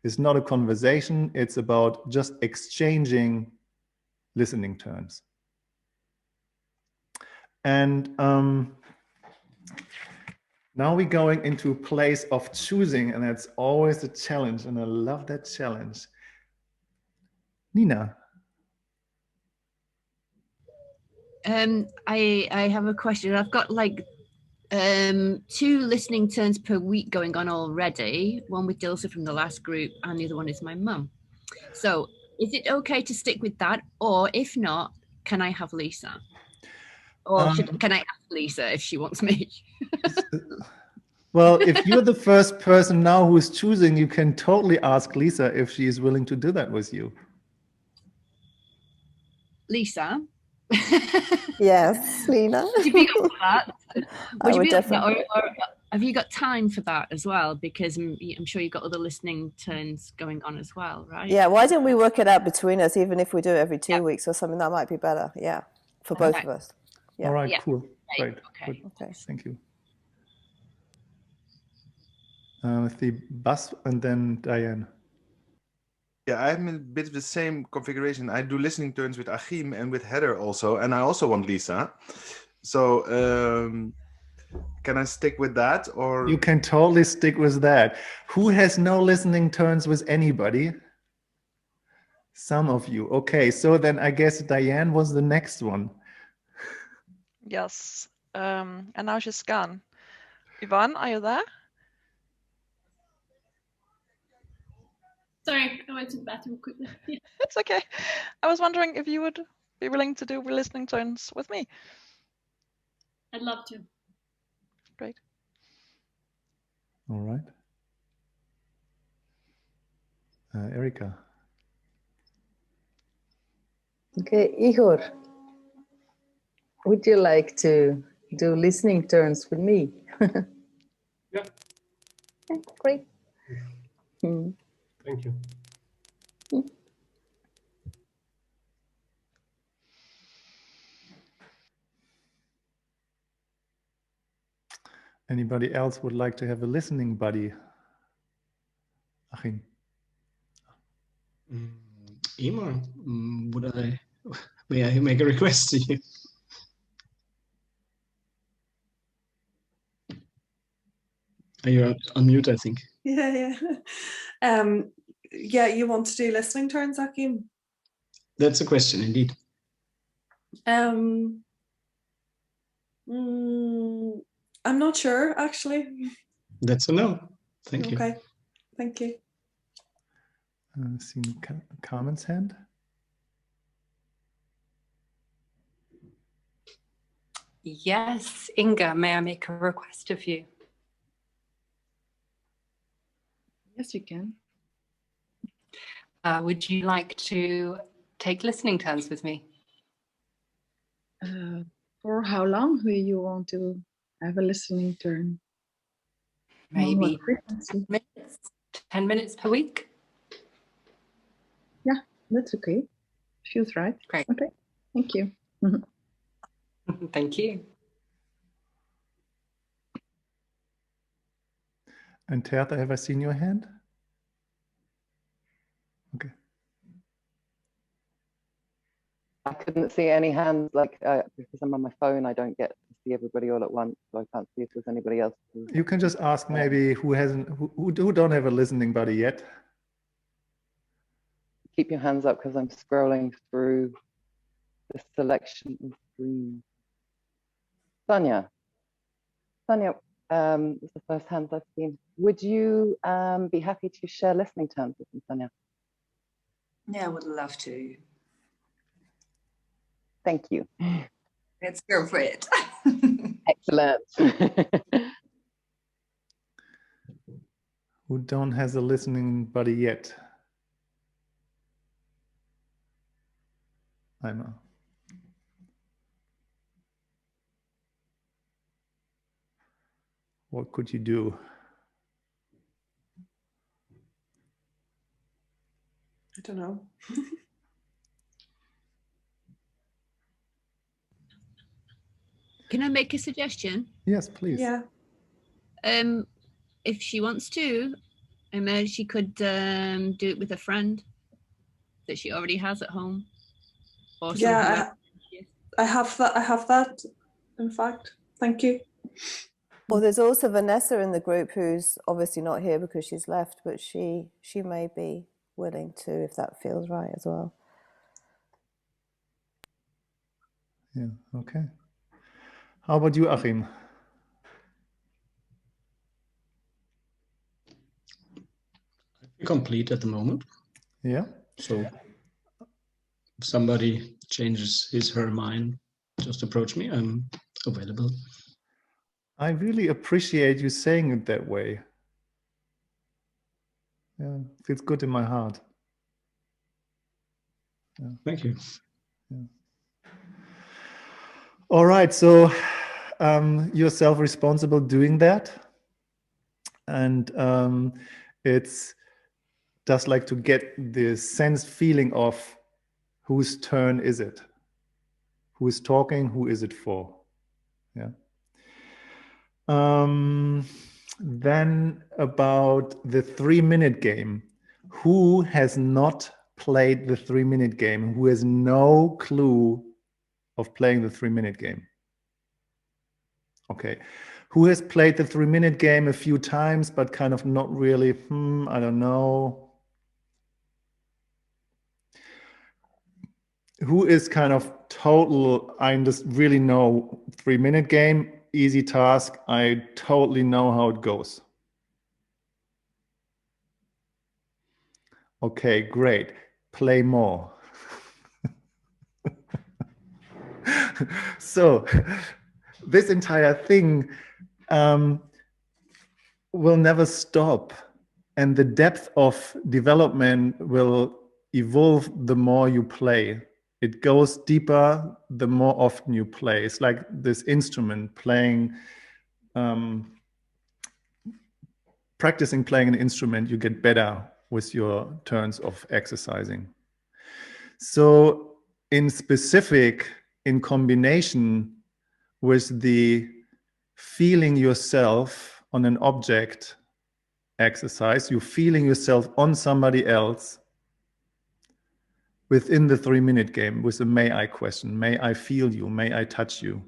it's not a conversation. It's about just exchanging listening turns. And now we're going into a place of choosing, and that's always a challenge, and I love that challenge. Nina. I have a question. I've got like 2 listening turns per week going on already. One with Dilsa from the last group, and the other one is my mum. So is it okay to stick with that, or if not, can I have Lisa? Or can I ask Lisa if she wants me? Well, if you're the first person now who's choosing, you can totally ask Lisa if she is willing to do that with you. Lisa? Yes, Lena. Would you be up for that? I would definitely. Or have you got time for that as well? Because I'm sure you've got other listening turns going on as well, right? Yeah, why don't we work it out between us, even if we do it every 2 weeks or something, that might be better. Yeah, for both of us. Yeah. All right, cool. Great. Okay. Good. Thank you. The Bas and then Diane. Yeah, I'm in a bit of the same configuration. I do listening turns with Achim and with Heather also, and I also want Lisa. So can I stick with that, or? You can totally stick with that. Who has no listening turns with anybody? Some of you. Okay, so then I guess Diane was the next one. Yes, and now she's gone. Yvonne, are you there? Sorry, I went to the bathroom quickly. Yeah. It's okay. I was wondering if you would be willing to do listening turns with me. I'd love to. Great. All right. Erika. Okay, Igor, would you like to do listening turns with me? Yeah. Great. Thank you. Anybody else would like to have a listening buddy? Achim. Emma, may I make a request to you? You're on mute, I think. Yeah. Yeah, you want to do listening turns, Achim? That's a question indeed. I'm not sure, actually. That's a no. Thank you. Okay, thank you. Seen Carmen's hand. Yes, Inga, may I make a request of you? Yes, you can. Would you like to take listening turns with me? For how long do you want to have a listening turn? Maybe frequency? 10 minutes per week? Yeah, that's okay. Feels right. Great. Okay, thank you. Thank you. And Terta, have I seen your hand? Okay. I couldn't see any hands, like because I'm on my phone, I don't get to see everybody all at once, so I can't see if there's anybody else. You can just ask maybe who don't have a listening buddy yet. Keep your hands up because I'm scrolling through the selection of screens. Sonia, it's the first hands I've seen. Would you be happy to share listening terms with me, Sonia? Yeah, I would love to. Thank you. Let's go for it. Excellent. Who don't has a listening buddy yet? Eimer. What could you do? I don't know. Can I make a suggestion? Yes, please. Yeah. If she wants to, she could do it with a friend that she already has at home. Or Yeah, I have that. I have that. In fact, thank you. Well, there's also Vanessa in the group who's obviously not here because she's left, but she may be willing to if that feels right as well. Yeah, okay. How about you, Achim? Complete at the moment. Yeah. So if somebody changes her mind, just approach me. I'm available. I really appreciate you saying it that way. Yeah, feels good in my heart. Yeah. Thank you. Yeah. All right, so you're self-responsible doing that, and it's just like to get the sense feeling of whose turn is it, who is talking, who is it for, yeah. Then about the 3-minute game, who has not played the 3-minute game, who has no clue of playing the 3-minute game? Okay, who has played the 3-minute game a few times, but kind of not really, I don't know. Who is kind of total, I just really know 3-minute game, easy task, I totally know how it goes. Okay, great, play more. So this entire thing will never stop, and the depth of development will evolve the more you play. It goes deeper the more often you play. It's like this instrument playing, practicing playing an instrument, you get better with your turns of exercising. So in specific, in combination with the feeling yourself on an object exercise, you're feeling yourself on somebody else within the 3-minute game with a may I question, may I feel you, may I touch you.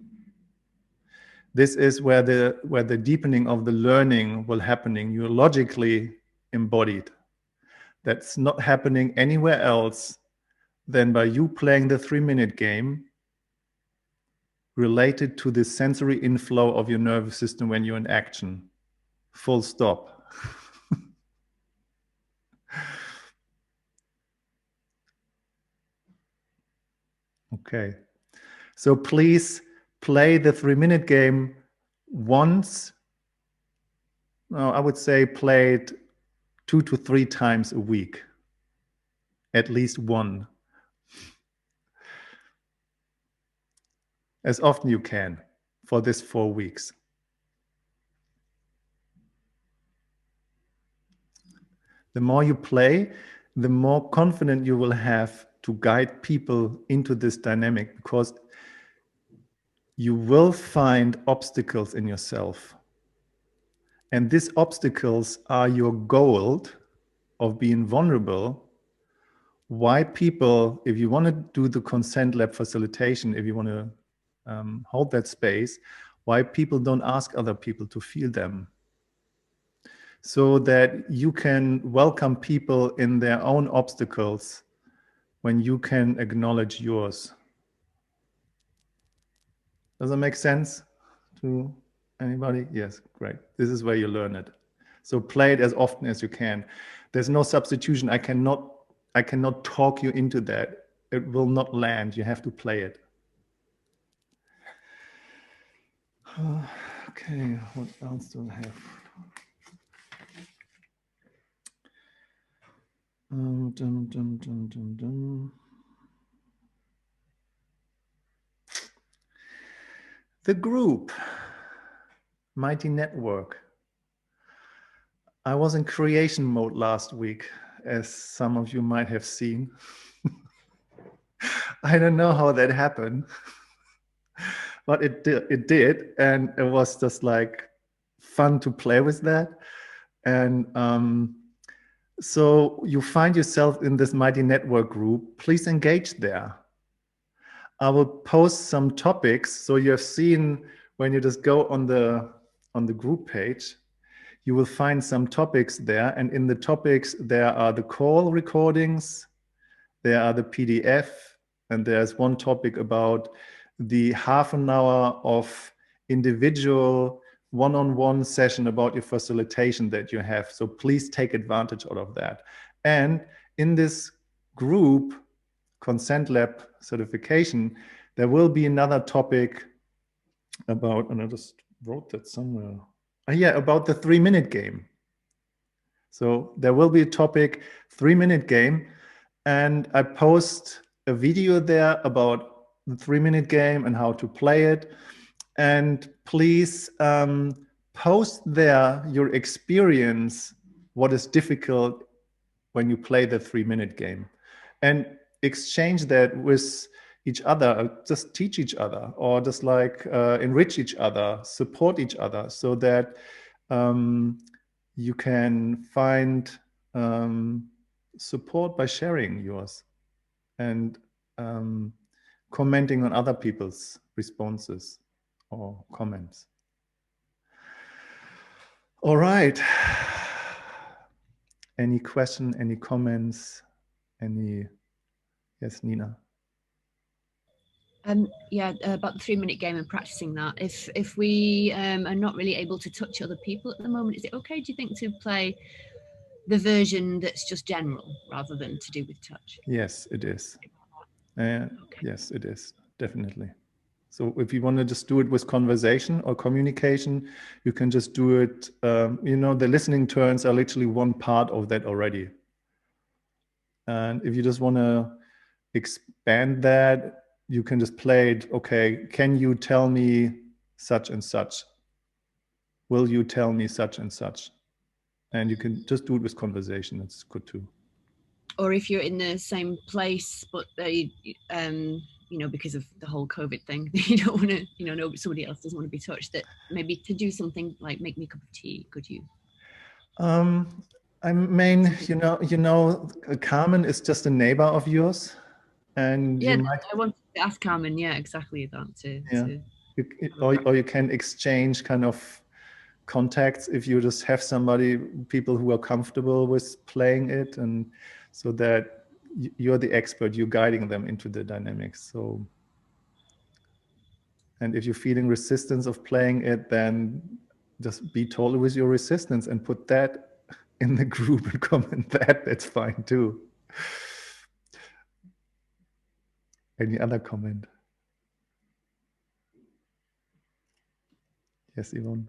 This is where the deepening of the learning will happening. You're logically embodied. That's not happening anywhere else then by you playing the 3-minute game related to the sensory inflow of your nervous system when you're in action. Full stop. Okay. So please play the 3-minute game once. No, I would say play it 2 to 3 times a week. At least one. As often you can for this 4 weeks. The more you play, the more confident you will have to guide people into this dynamic, because you will find obstacles in yourself. And these obstacles are your gold of being vulnerable. Why people, if you want to do the consent lab facilitation, if you want to hold that space, why people don't ask other people to feel them. So that you can welcome people in their own obstacles when you can acknowledge yours. Does that make sense to anybody? Yes, great. This is where you learn it. So play it as often as you can. There's no substitution. I cannot talk you into that. It will not land. You have to play it. Okay, what else do I have? The group, Mighty Network. I was in creation mode last week, as some of you might have seen. I don't know how that happened, but it did, and it was just like fun to play with that. And so you find yourself in this Mighty Network group. Please engage there. I will post some topics. So you have seen when you just go on the group page, you will find some topics there. And in the topics, there are the call recordings, there are the PDF, and there's one topic about the half an hour of individual one-on-one session about your facilitation that you have. So please take advantage out of that. And in this group, Consent Lab certification, there will be another topic about, and I just wrote that somewhere. Yeah, about the 3-minute game. So there will be a topic, 3-minute game, and I post a video there about the 3-minute game and how to play it. And please post there your experience, what is difficult when you play the 3-minute game, and exchange that with each other. Just teach each other, or just like enrich each other, support each other, so that you can find support by sharing yours and commenting on other people's responses or comments. All right. Any question, any comments, any? Yes, Nina. Yeah, about the 3-minute game and practicing that. If we are not really able to touch other people at the moment, is it okay, do you think, to play the version that's just general rather than to do with touch? Yes, it is. Okay. Yes, it is, definitely. So if you want to just do it with conversation or communication, you can just do it. You know, the listening turns are literally one part of that already. And if you just want to expand that, you can just play it. Okay, can you tell me such and such? Will you tell me such and such? And you can just do it with conversation. That's good too. Or if you're in the same place, but they, you know, because of the whole COVID thing, you don't want to, you know, somebody else doesn't want to be touched, that maybe to do something like make me a cup of tea, could you? I mean, you know, Carmen is just a neighbor of yours, and yeah, you might. I wanted to ask Carmen. Yeah, exactly that. Yeah. Or you can exchange kind of contacts if you just have somebody, people who are comfortable with playing it, and so that you're the expert, you're guiding them into the dynamics. So, and if you're feeling resistance of playing it, then just be totally with your resistance and put that in the group and comment that. That's fine too. Any other comment? Yes, Yvonne.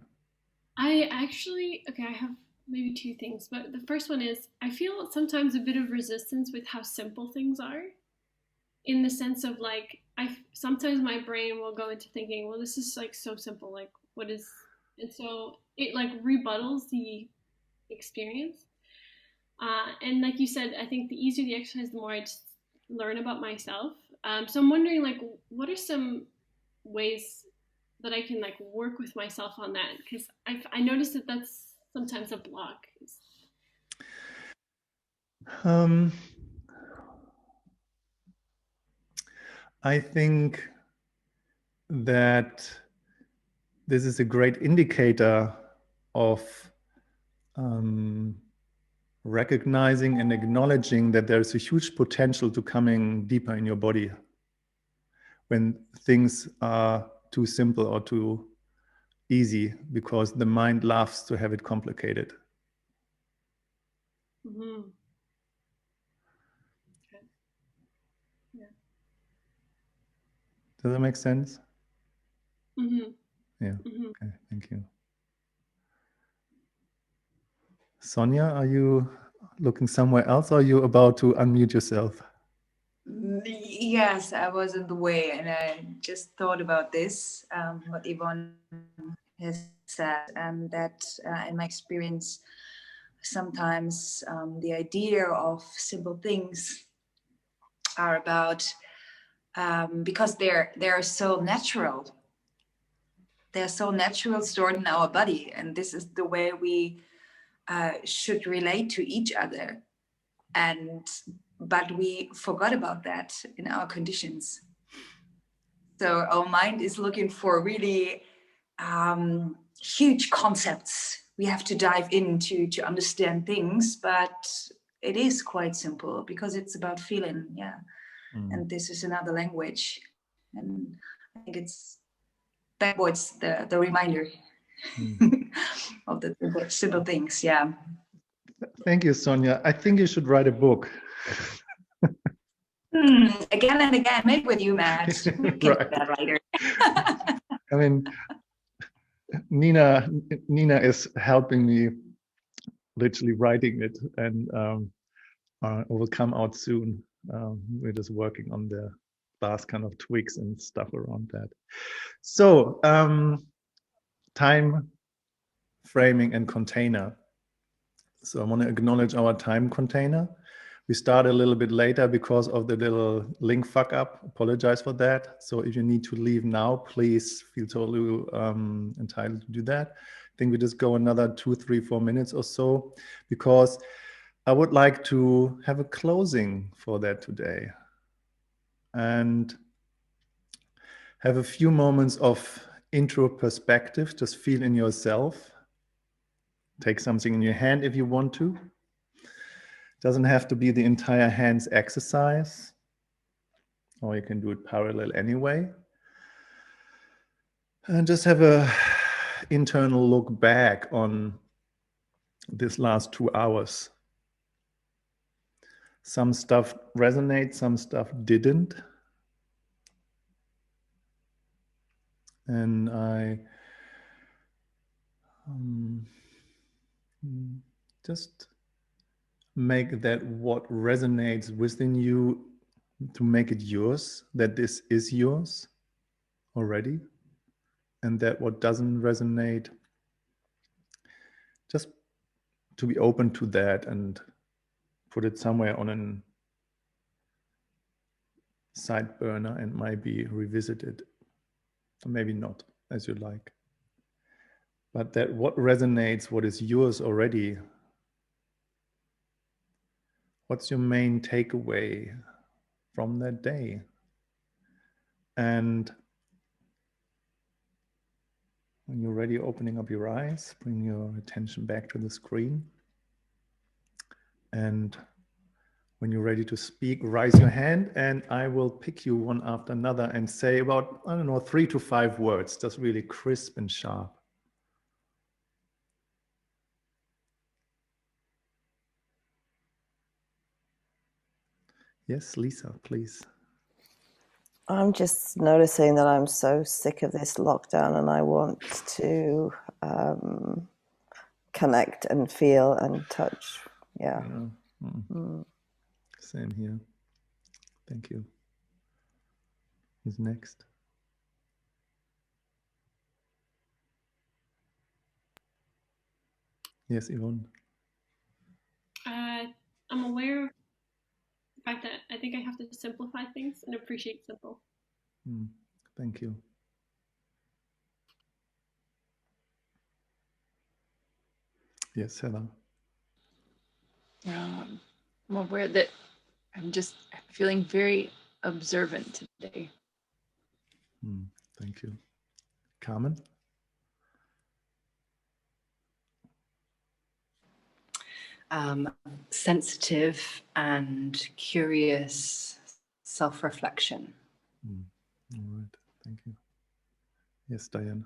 I actually, okay, I have maybe two things, but the first one is I feel sometimes a bit of resistance with how simple things are, in the sense of like, sometimes my brain will go into thinking, well, this is like so simple, like what is, and so it like rebuttals the experience. And like you said, I think the easier the exercise, the more I just learn about myself. So I'm wondering, like, what are some ways that I can like work with myself on that? Because I noticed that that's sometimes a block. I think that this is a great indicator of recognizing and acknowledging that there's a huge potential to coming deeper in your body when things are too simple or too easy, because the mind loves to have it complicated. Mm-hmm. Okay. Yeah. Does that make sense? Mm-hmm. Yeah. Mm-hmm. Okay, thank you. Sonia, are you looking somewhere else, or are you about to unmute yourself? Yes, I was in the way and I just thought about this, what Yvonne has said, and that in my experience, sometimes the idea of simple things are about, because they're so natural. They're so natural, stored in our body, and this is the way we should relate to each other. But we forgot about that in our conditions. So our mind is looking for really huge concepts. We have to dive into to understand things, but it is quite simple because it's about feeling, yeah. And this is another language, and I think it's backwards the reminder of the simple things, yeah. Thank you, Sonia. I think you should write a book. Again and again, maybe with you, Matt. We can do that later. I mean, Nina is helping me, literally writing it, and it will come out soon. We're just working on the last kind of tweaks and stuff around that. So, time framing and container. So I want to acknowledge our time container. We started a little bit later because of the little link fuck up. Apologize for that. So if you need to leave now, please feel totally entitled to do that. I think we just go another 2, 3, 4 minutes or so, because I would like to have a closing for that today and have a few moments of intro perspective. Just feel in yourself. Take something in your hand if you want to. Doesn't have to be the entire hands exercise, or you can do it parallel anyway. And just have a internal look back on this last 2 hours. Some stuff resonates, some stuff didn't. And I just make that what resonates within you, to make it yours, that this is yours already, and that what doesn't resonate, just to be open to that and put it somewhere on a side burner and might be revisited, or maybe not, as you like. But that what resonates, what is yours already, what's your main takeaway from that day? And when you're ready, opening up your eyes, bring your attention back to the screen. And When you're ready to speak, raise your hand and I will pick you one after another and say about, I don't know, 3 to 5 words, just really crisp and sharp. Yes, Lisa, please. I'm just noticing that I'm so sick of this lockdown and I want to connect and feel and touch. Yeah. Same here. Thank you. Who's next? Yes, Yvonne. I'm aware of the fact that I think I have to simplify things and appreciate simple. Thank you. Yes, Heather. I'm aware that I'm feeling very observant today. Thank you. Carmen? Sensitive and curious self-reflection. All right, thank you. Yes, Diane.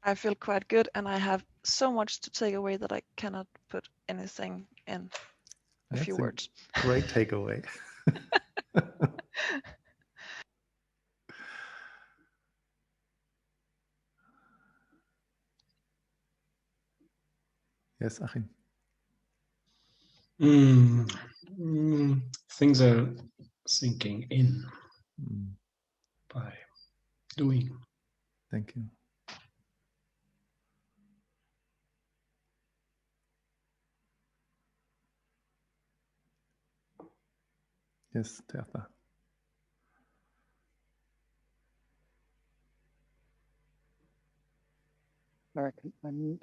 I feel quite good and I have so much to take away that I cannot put anything in a few words. Great takeaway. Yes, Achim. Things are sinking in by doing. Thank you. Yes, Tertha. American and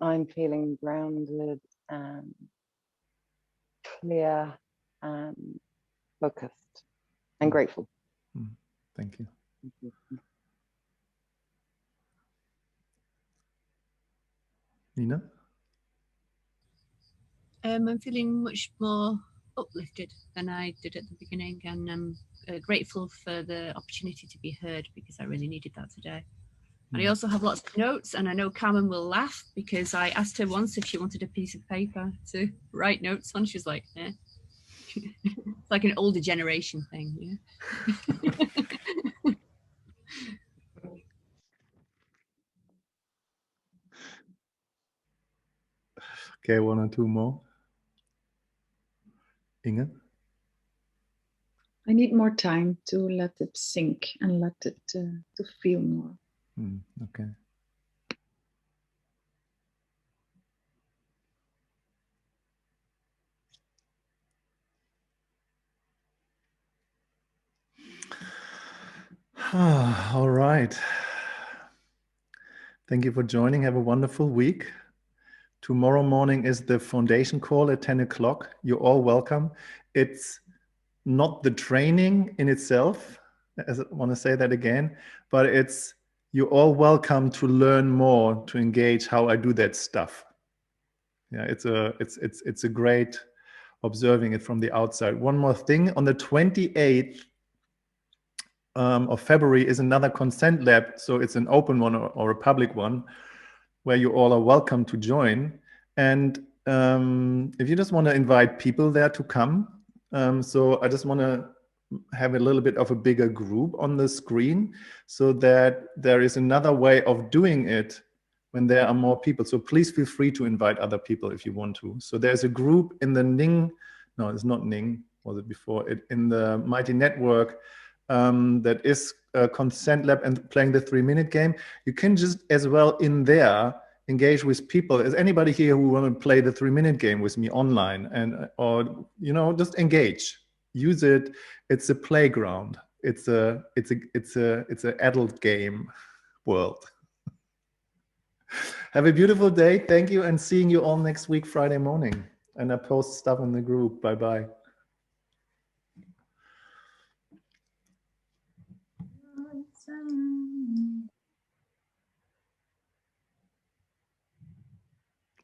I'm feeling grounded and clear and focused and grateful. Thank you. Thank you. Nina? I'm feeling much more uplifted than I did at the beginning, and I'm grateful for the opportunity to be heard because I really needed that today. And I also have lots of notes, and I know Carmen will laugh because I asked her once if she wanted a piece of paper to write notes on. She was like, eh. It's like an older generation thing, yeah. Okay, 1 or 2 more. Inge? I need more time to let it sink and let it to feel more. Okay. All right. Thank you for joining. Have a wonderful week. Tomorrow morning is the foundation call at 10 o'clock. You're all welcome. It's not the training in itself, as I want to say that again, but it's you're all welcome to learn more, to engage how I do that stuff. Yeah, it's a great observing it from the outside. One more thing, on the 28th of February is another Consentlab, so it's an open one or a public one, where you all are welcome to join. And if you just want to invite people there to come, so I just want to have a little bit of a bigger group on the screen so that there is another way of doing it when there are more people. So please feel free to invite other people if you want to. So there's a group in the Ning, no, it's not Ning, was it before? In the Mighty Network that is Consentlab and playing the 3-minute game. You can just as well in there engage with people. Is anybody here who want to play the 3-minute game with me online and or just engage? Use it. It's a playground. It's a adult game world. Have a beautiful day. Thank you, and seeing you all next week Friday morning. And I post stuff in the group. Bye bye.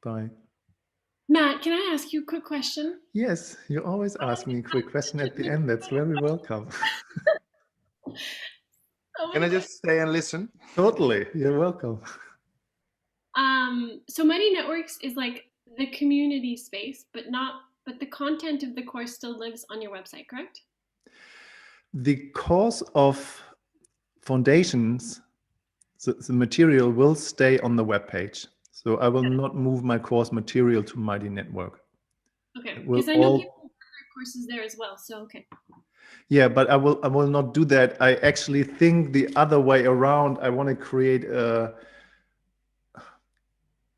Bye. Matt, can I ask you a quick question? Yes, you always ask me a quick question at the end. That's very welcome. Can I just stay and listen? Totally, you're welcome. So Mighty Networks is like the community space, but the content of the course still lives on your website, correct? The course of foundations, the material will stay on the web page. So I will not move my course material to Mighty Network. Okay, It will because I know all- people put their courses there as well. So okay. Yeah, but I will not do that. I actually think the other way around. I want to create a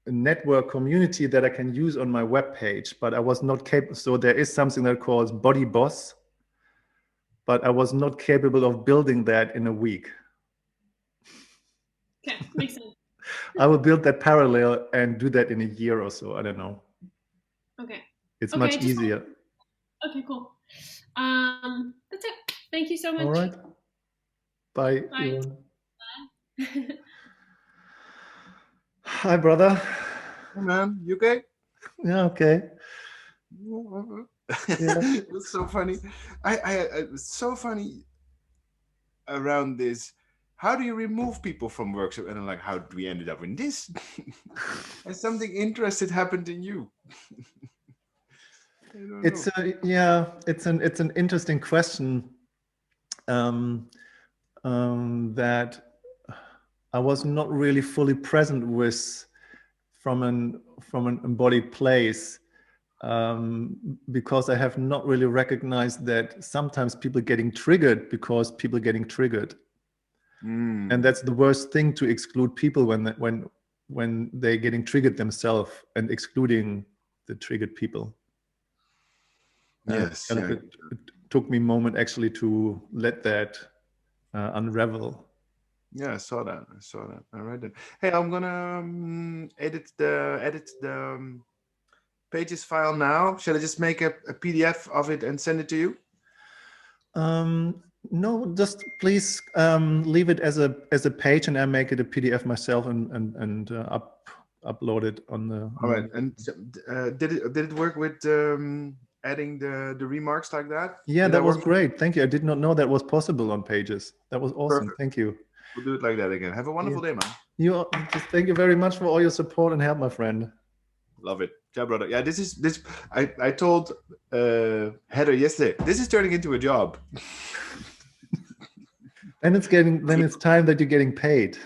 network community that I can use on my web page, but I was not capable. So there is something that calls Body Boss, but I was not capable of building that in a week. Okay, makes sense. I will build that parallel and do that in a year or so. I don't know. Okay. It's Okay, much just- easier. Okay, cool. That's it. Thank you so much. All right. Bye. Bye. Yvonne. Bye. Hi, brother. Hey, man, you okay? Yeah, okay. It's so funny. It's so funny around this. How do you remove people from workshop? And I'm like, how do we ended up in this? And something interesting happened in you. I don't It's know. it's an interesting question that I was not really fully present with from an embodied place, because I have not really recognized that sometimes people getting triggered because people getting triggered. And that's the worst thing, to exclude people when they're getting triggered themselves and excluding the triggered people. Yes, It took me a moment actually to let that unravel. Yeah, I saw that. I read it. Hey, I'm gonna edit the pages file now. Shall I just make a PDF of it and send it to you? No, just please leave it as a page, and I make it a PDF myself and upload it on the. All right. And did it work with adding the remarks like that? Yeah, Did that was work? great. Thank you. I did not know that was possible on Pages. That was awesome. Perfect. Thank you. We'll do it like that again. Have a wonderful day, man. Thank you very much for all your support and help, my friend. Love it. Ciao, brother. Yeah, this. I told Heather yesterday. This is turning into a job. And then it's time that you're getting paid.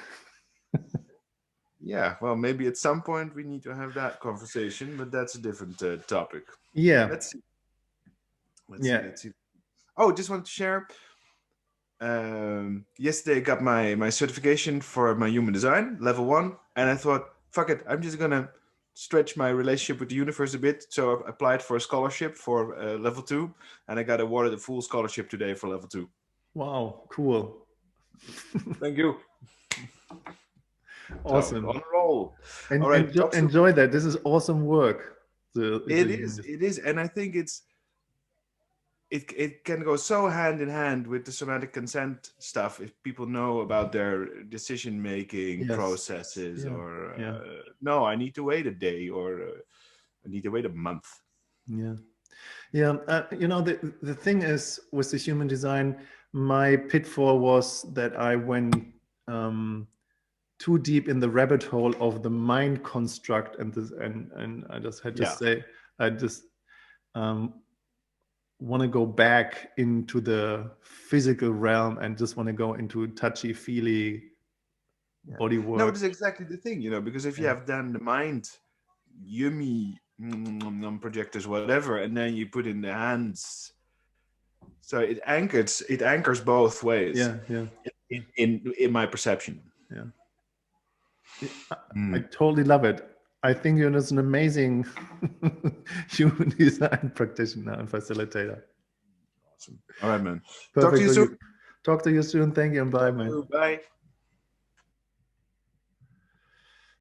Yeah, well, maybe at some point we need to have that conversation, but that's a different topic. Yeah. Let's see. Let's see. Oh, just wanted to share. Yesterday I got my certification for my human design, level 1, and I thought, fuck it, I'm just gonna stretch my relationship with the universe a bit. So I applied for a scholarship for level 2, and I got awarded a full scholarship today for level 2. Wow, cool. Thank you. Awesome. So, on a roll. And all right, enjoy that. This is awesome work. It is, and I think it can go so hand in hand with the somatic consent stuff if people know about their decision-making processes, or no, I need to wait a day, or I need to wait a month. Yeah. The thing is, with the human design, my pitfall was that I went too deep in the rabbit hole of the mind construct, and I just had to say, I just want to go back into the physical realm and just want to go into touchy-feely body work. No, that's exactly the thing, because if you have done the mind, yummy projectors, whatever, and then you put in the hands, so it anchors both ways. Yeah. In my perception. Yeah. I totally love it. I think you're just an amazing human design practitioner and facilitator. Awesome. All right, man. Perfect. Talk to you soon. Talk to you soon. Thank you, and bye, man. Bye.